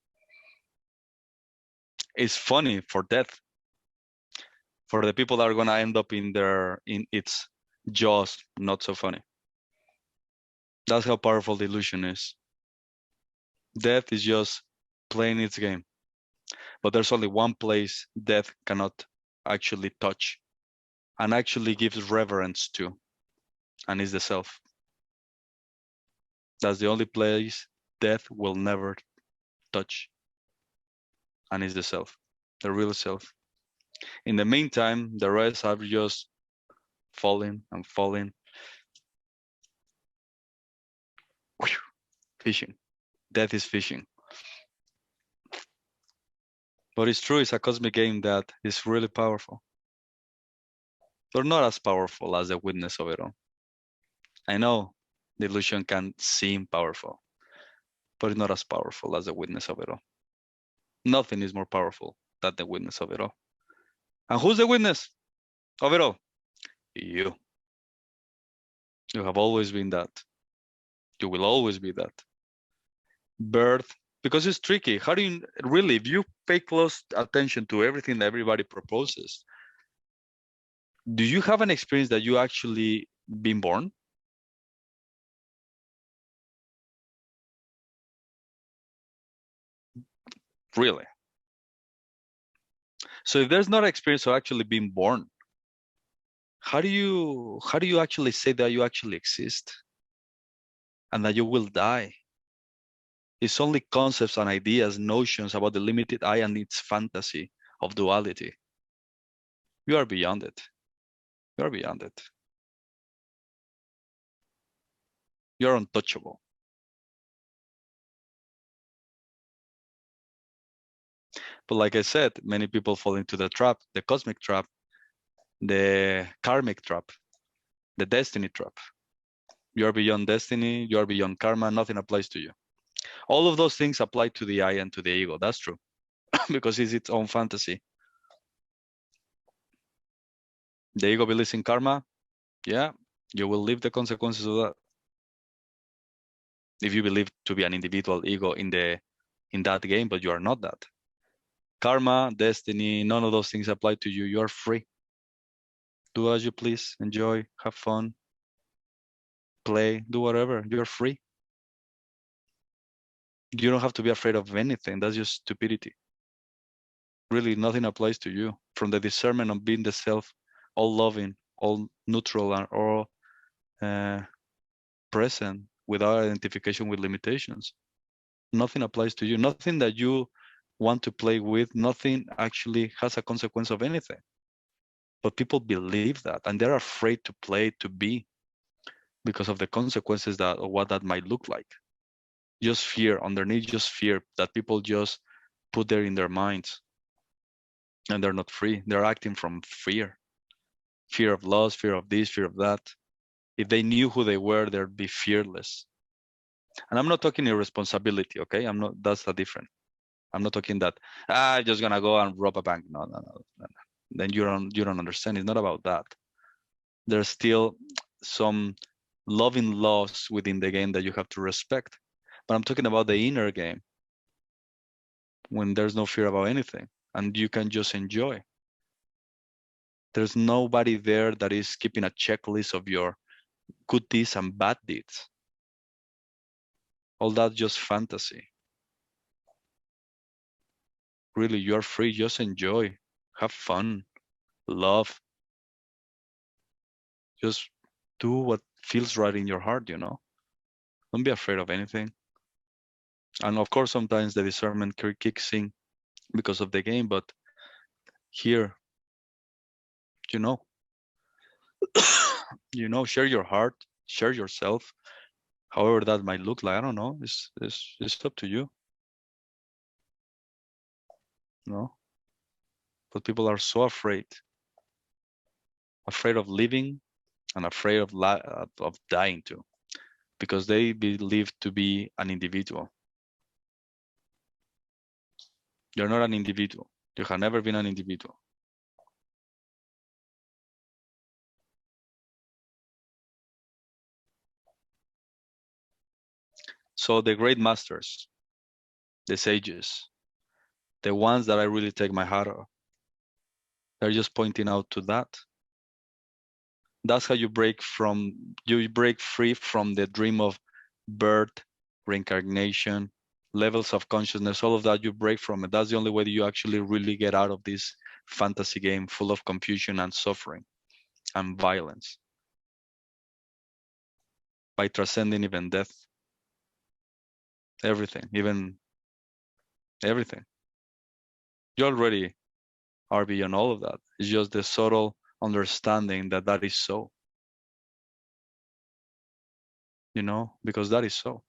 Speaker 1: It's funny for death. For the people that are gonna end up in its jaws, not so funny. That's how powerful the illusion is. Death is just playing its game. But there's only one place death cannot actually touch and actually gives reverence to, and is the self. That's the only place death will never touch, and is the self, the real self. In the meantime, the rest are just falling and falling. Fishing. Death is fishing. But it's true, it's a cosmic game that is really powerful. But not as powerful as the witness of it all. I know The illusion can seem powerful, but it's not as powerful as the witness of it all. Nothing is more powerful than the witness of it all. And who's the witness of it all? You. You have always been that. You will always be that. Birth, because it's tricky. How do you really, if you pay close attention to everything that everybody proposes, do you have an experience that you actually been born? Really? So if there's not an experience of actually being born, how do you actually say that you actually exist and that you will die? It's only concepts and ideas, notions about the limited I and its fantasy of duality. You are beyond it. You are beyond it. You're untouchable. But like I said, many people fall into the trap, the cosmic trap, the karmic trap, the destiny trap. You are beyond destiny, you are beyond karma, nothing applies to you. All of those things apply to the I and to the ego. That's true, because it's its own fantasy. The ego believes in karma. Yeah, you will live the consequences of that. If you believe to be an individual ego in that game, but you are not that. Karma, destiny, none of those things apply to you. You are free. Do as you please, enjoy, have fun, play, do whatever. You're free. You don't have to be afraid of anything. That's just stupidity. Really, nothing applies to you. From the discernment of being the self, all loving, all neutral, and all present without identification with limitations. Nothing applies to you. Nothing that you want to play with, nothing actually has a consequence of anything. But people believe that, and they're afraid to play, to be, because of the consequences of what that might look like. Just fear, underneath just fear that people just put there in their minds. And they're not free. They're acting from fear. Fear of loss, fear of this, fear of that. If they knew who they were, they'd be fearless. And I'm not talking irresponsibility, okay? That's a different. I'm not talking that, I'm just gonna go and rob a bank. No. Then you don't understand. It's not about that. There's still some loving laws within the game that you have to respect. But I'm talking about the inner game, when there's no fear about anything and you can just enjoy. There's nobody there that is keeping a checklist of your good deeds and bad deeds. All that's just fantasy. Really, you're free. Just enjoy, have fun, love. Just do what feels right in your heart, Don't be afraid of anything. And of course, sometimes the discernment kicks in because of the game, but here, share your heart, share yourself, however that might look like. I don't know. It's up to you. But people are so afraid of living and afraid of dying too, because they believe to be an individual. You're not an individual. You have never been an individual. So the great masters, the sages, the ones that I really take my heart off, they're just pointing out to that. That's how you break free from the dream of birth, reincarnation, levels of consciousness, all of that. You break from it. That's the only way that you actually really get out of this fantasy game full of confusion and suffering and violence, by transcending even death. Everything, even everything. You already are beyond all of that. It's just the subtle understanding that that is so. Because that is so.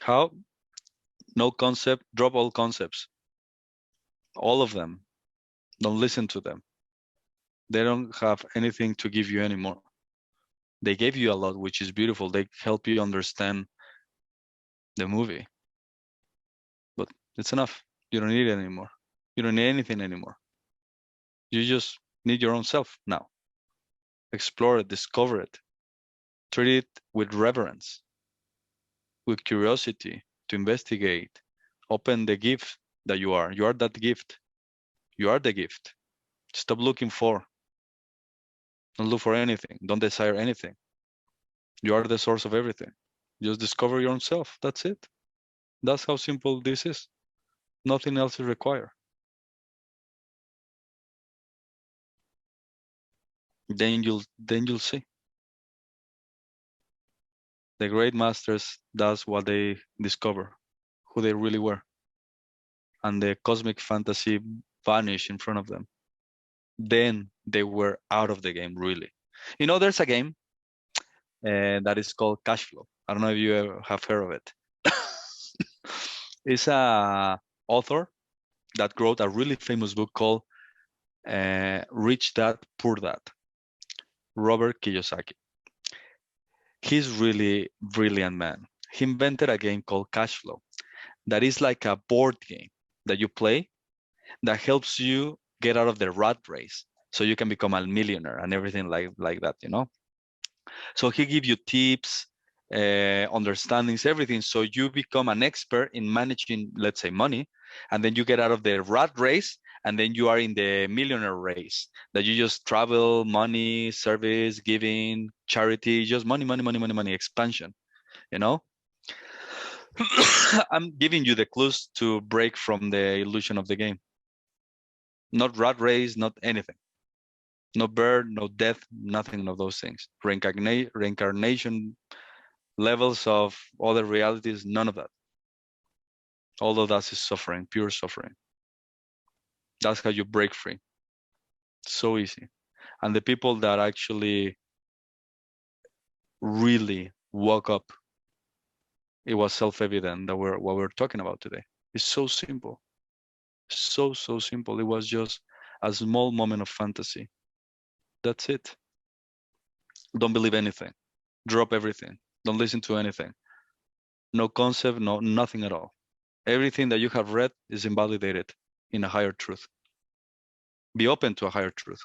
Speaker 1: How? No concept, drop all concepts. All of them. Don't listen to them. They don't have anything to give you anymore. They gave you a lot, which is beautiful. They help you understand the movie, but it's enough. You don't need it anymore. You don't need anything anymore. You just need your own self now. Explore it, discover it, treat it with reverence, with curiosity, to investigate. Open the gift that you are. You are that gift. You are the gift. Stop looking for. Don't look for anything. Don't desire anything. You are the source of everything. Just discover your own self. That's it. That's how simple this is. Nothing else is required. Then you'll see. The great masters, that's what they discover, who they really were. And the cosmic fantasy vanished in front of them. Then they were out of the game, really. You know, there's a game that is called Cash Flow. I don't know if you ever have heard of it. It's a author that wrote a really famous book called Rich Dad, Poor Dad, Robert Kiyosaki. He's really brilliant man. He invented a game called Cash Flow that is like a board game that you play that helps you get out of the rat race so you can become a millionaire and everything like that, you know? So he gives you tips, understandings, everything. So you become an expert in managing, let's say, money, and then you get out of the rat race, and then you are in the millionaire race that you just travel, money, service, giving, charity, just money, money, money, money, money, expansion, you know? I'm giving you the clues to break from the illusion of the game. Not rat race, not anything. No birth, no death, nothing of those things. Reincarnation, levels of other realities, none of that. All of that is suffering, pure suffering. That's how you break free. So easy. And the people that actually really woke up, it was self-evident that what we're talking about today. It's so simple. So simple. It was just a small moment of fantasy. That's it. Don't believe anything. Drop everything. Don't listen to anything. No concept, no nothing at all. Everything that you have read is invalidated in a higher truth. Be open to a higher truth.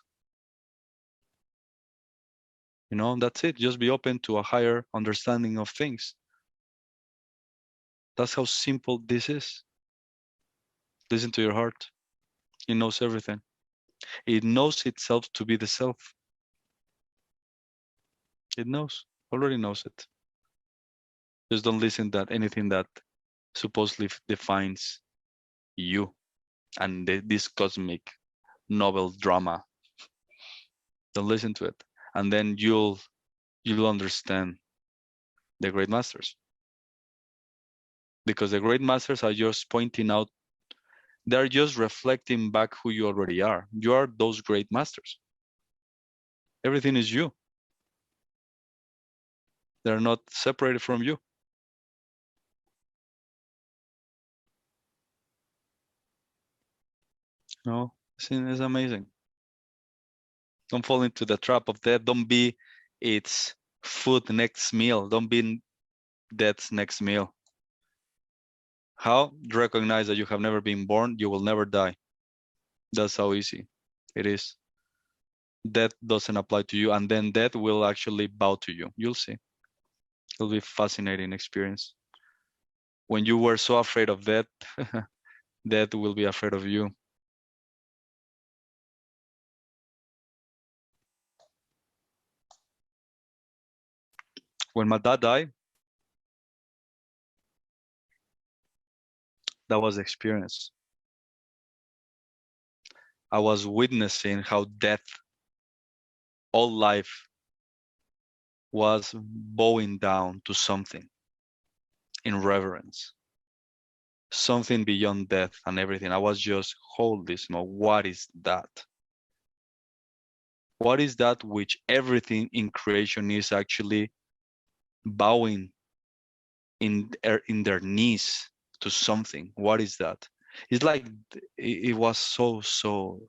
Speaker 1: You know, that's it. Just be open to a higher understanding of things. That's how simple this is. Listen to your heart. It knows everything. It knows itself to be the self. It knows, already knows it. Just don't listen to anything that supposedly defines you and this cosmic novel drama. Don't listen to it. And then you'll understand the great masters. Because the great masters are just pointing out, they're just reflecting back who you already are. You are those great masters. Everything is you. They're not separated from you. No, it's amazing. Don't fall into the trap of death. Don't be its food next meal. Don't be death's next meal. How? Recognize that you have never been born. You will never die. That's how easy it is. Death doesn't apply to you, and then death will actually bow to you. You'll see. It'll be a fascinating experience. When you were so afraid of death, death will be afraid of you. When my dad died, that was the experience. I was witnessing how death, all life, was bowing down to something in reverence, something beyond death and everything. I was just, holy smoke, what is that? What is that which everything in creation is actually bowing in their knees to something? What is that? It's like it was so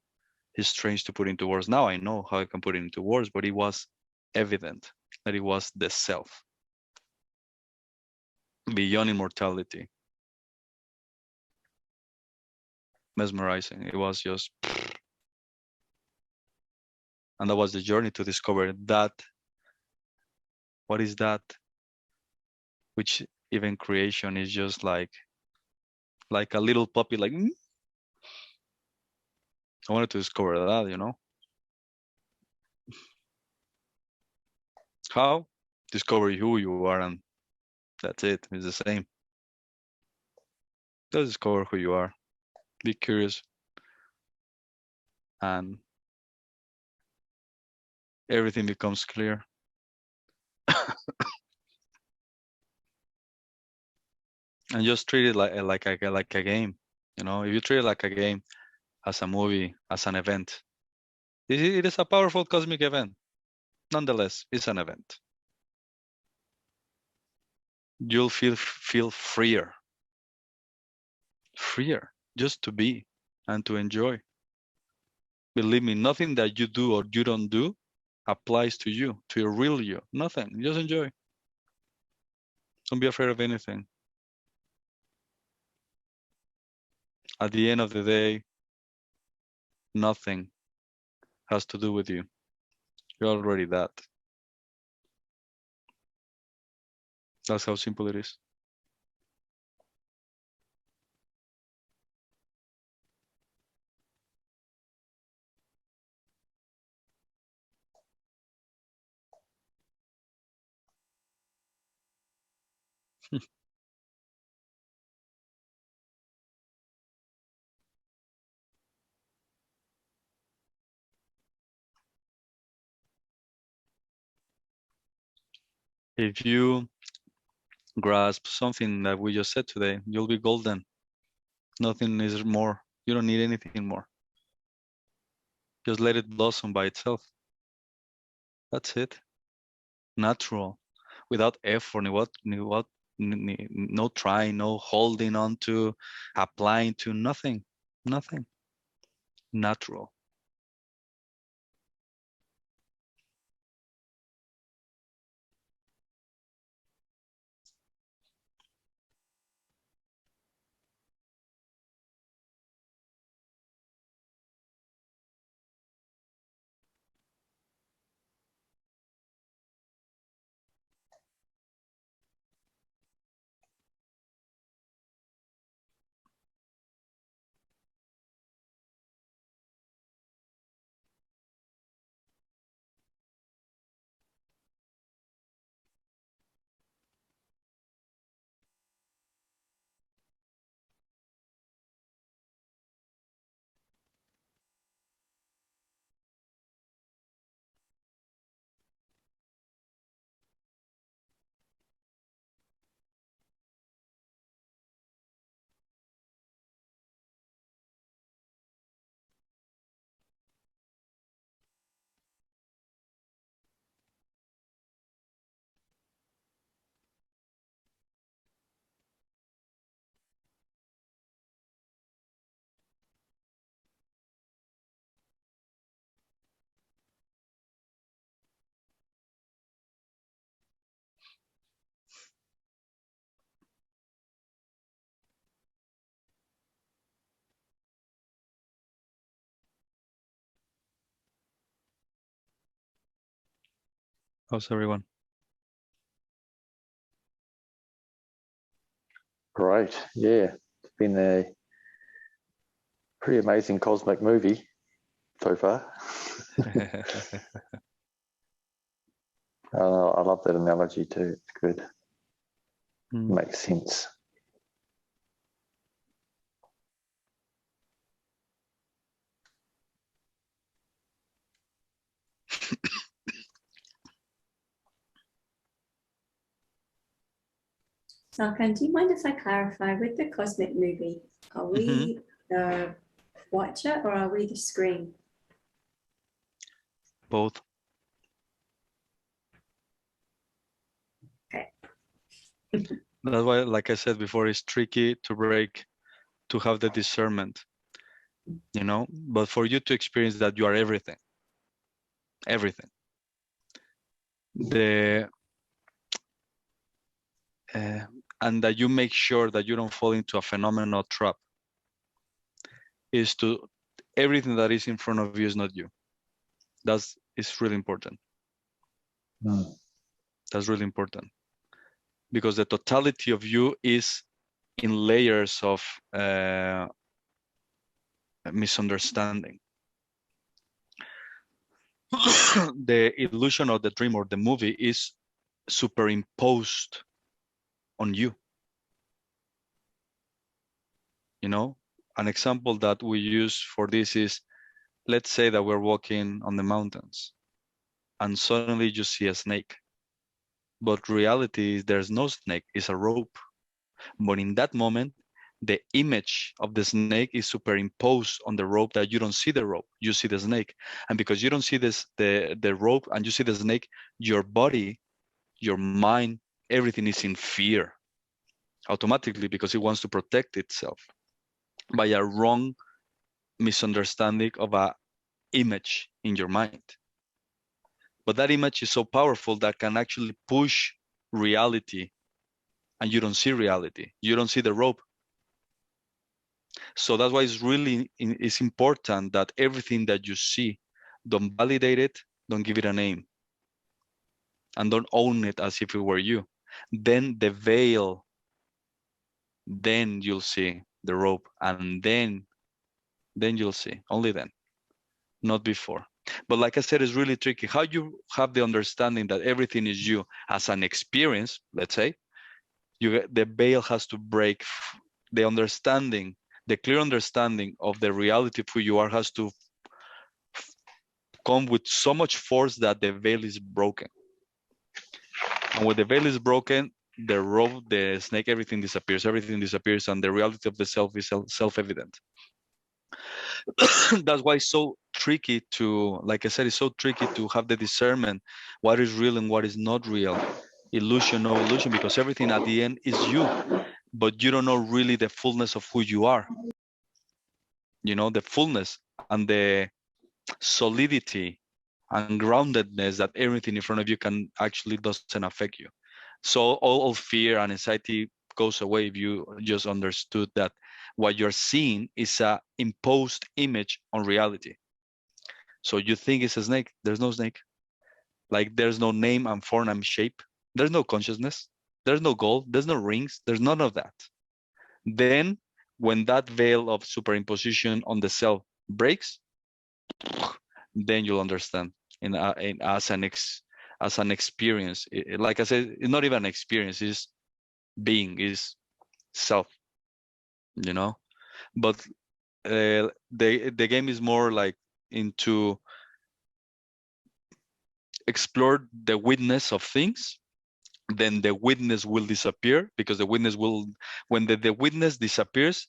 Speaker 1: It's strange to put into words. Now I know how I can put it into words, but it was evident that it was the self beyond immortality. Mesmerizing. It was just, and that was the journey to discover that. What is that? Which even creation is just like a little puppy, like, I wanted to discover that, you know. How? Discover who you are, and that's it. It's the same. Just discover who you are. Be curious, and everything becomes clear. And just treat it like a game. You know, if you treat it like a game, as a movie, as an event, it is a powerful cosmic event. Nonetheless, it's an event. You'll feel freer just to be and to enjoy. Believe me, nothing that you do or you don't do applies to you, to your real you. Nothing. Just enjoy. Don't be afraid of anything. At the end of the day, nothing has to do with you. You're already that. That's how simple it is. If you grasp something that we just said today, you'll be golden. Nothing is more. You don't need anything more. Just let it blossom by itself. That's it. Natural, without effort, no trying, no holding on to, applying to, nothing. Natural. How's everyone?
Speaker 3: Great. Yeah, it's been a pretty amazing cosmic movie so far. I love that analogy too. It's good. Makes sense.
Speaker 2: Sarkan, do you mind if I clarify with the cosmic movie? Are we the watcher or are we the screen?
Speaker 1: Both.
Speaker 2: Okay.
Speaker 1: That's why, like I said before, it's tricky to have the discernment. you know, but for you to experience that you are everything, everything. And that you make sure that you don't fall into a phenomenal trap is to, everything that is in front of you is not you. It's really important. That's really important, because the totality of you is in layers of misunderstanding. The illusion of the dream or the movie is superimposed on you. You know, an example that we use for this is, let's say that we're walking on the mountains and suddenly you see a snake. But reality is there's no snake, it's a rope. But in that moment, the image of the snake is superimposed on the rope, that you don't see the rope, you see the snake. And because you don't see the rope and you see the snake, your body, your mind, everything is in fear automatically, because it wants to protect itself by a wrong misunderstanding of a image in your mind. But that image is so powerful that can actually push reality, and you don't see reality, you don't see the rope. So that's why it's important that everything that you see, don't validate it, don't give it a name, and don't own it as if it were you. Then the veil, then you'll see the rope, and then you'll see, only then, not before. But like I said, it's really tricky. How you have the understanding that everything is you as an experience, let's say, the veil has to break. The understanding, the clear understanding of the reality of who you are has to come with so much force that the veil is broken. And when the veil is broken, the rope, the snake, everything disappears, and the reality of the self is self-evident. That's why it's so tricky to, like I said, it's so tricky to have the discernment, what is real and what is not real, illusion, no illusion, because everything at the end is you, but you don't know really the fullness of who you are. You know, the fullness and the solidity and groundedness that everything in front of you can actually doesn't affect you. So all fear and anxiety goes away if you just understood that what you're seeing is a imposed image on reality. So you think it's a snake, there's no snake. Like there's no name and form and shape. There's no consciousness. There's no goal. There's no rings. There's none of that. Then when that veil of superimposition on the self breaks, then you'll understand as an experience. Like I said, it's not even an experience, it's being, is self, you know. But the game is more like into explore the witness of things. Then the witness will disappear, because the witness will, when the witness disappears,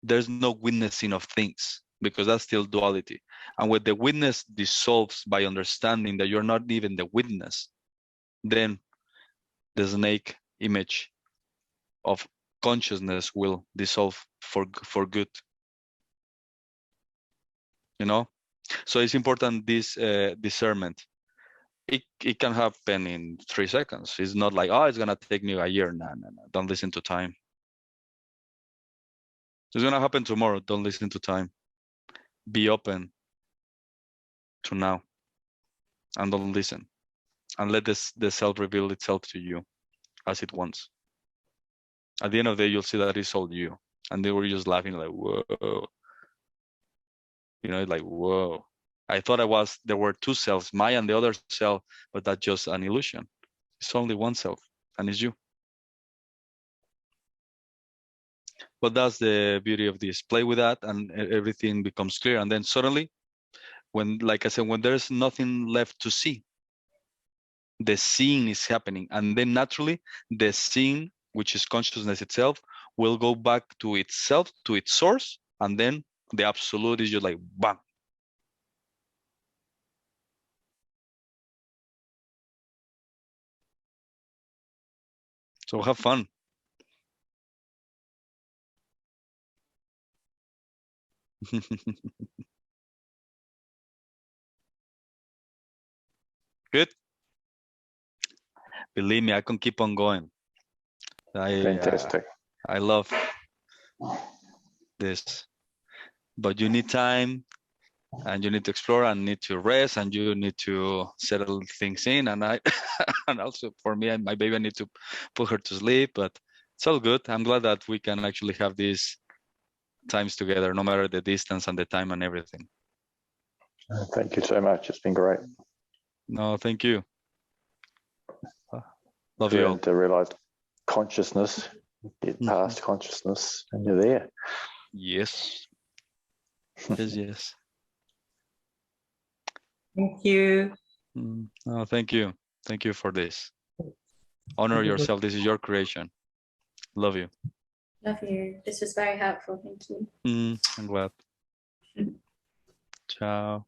Speaker 1: there's no witnessing of things, because that's still duality. And when the witness dissolves by understanding that you're not even the witness, then the snake image of consciousness will dissolve for good. You know, so it's important, this discernment. It can happen in 3 seconds. It's not like, oh, it's gonna take me a year. No. Don't listen to time. It's gonna happen tomorrow. Don't listen to time. Be open to now, and don't listen, and let the self reveal itself to you as it wants. At the end of the day, you'll see that it's all you, and they were just laughing like, whoa. You know, it's like, whoa. I thought there were two selves, my and the other self, but that's just an illusion. It's only one self, and it's you. But that's the beauty of this. Play with that, and everything becomes clear. And then suddenly, when, like I said, when there's nothing left to see, the seeing is happening. And then naturally, the seeing, which is consciousness itself, will go back to itself, to its source. And then the absolute is just like, bam. So have fun. Good. Believe me, I can keep on going.
Speaker 3: Fantastic.
Speaker 1: I love this, but you need time, and you need to explore, and need to rest, and you need to settle things in. And I, and also for me and my baby, I need to put her to sleep. But it's all good. I'm glad that we can actually have these times together, no matter the distance and the time and everything.
Speaker 3: Thank you so much. It's been great.
Speaker 1: No, thank you. Love you all.
Speaker 3: To realize consciousness, get past consciousness, and you're there.
Speaker 1: Yes. Yes, yes.
Speaker 4: Thank you.
Speaker 1: Oh, thank you. Thank you for this. Honor yourself. This is your creation. Love you.
Speaker 2: Love you. This was very helpful. Thank you.
Speaker 1: I'm glad. Ciao.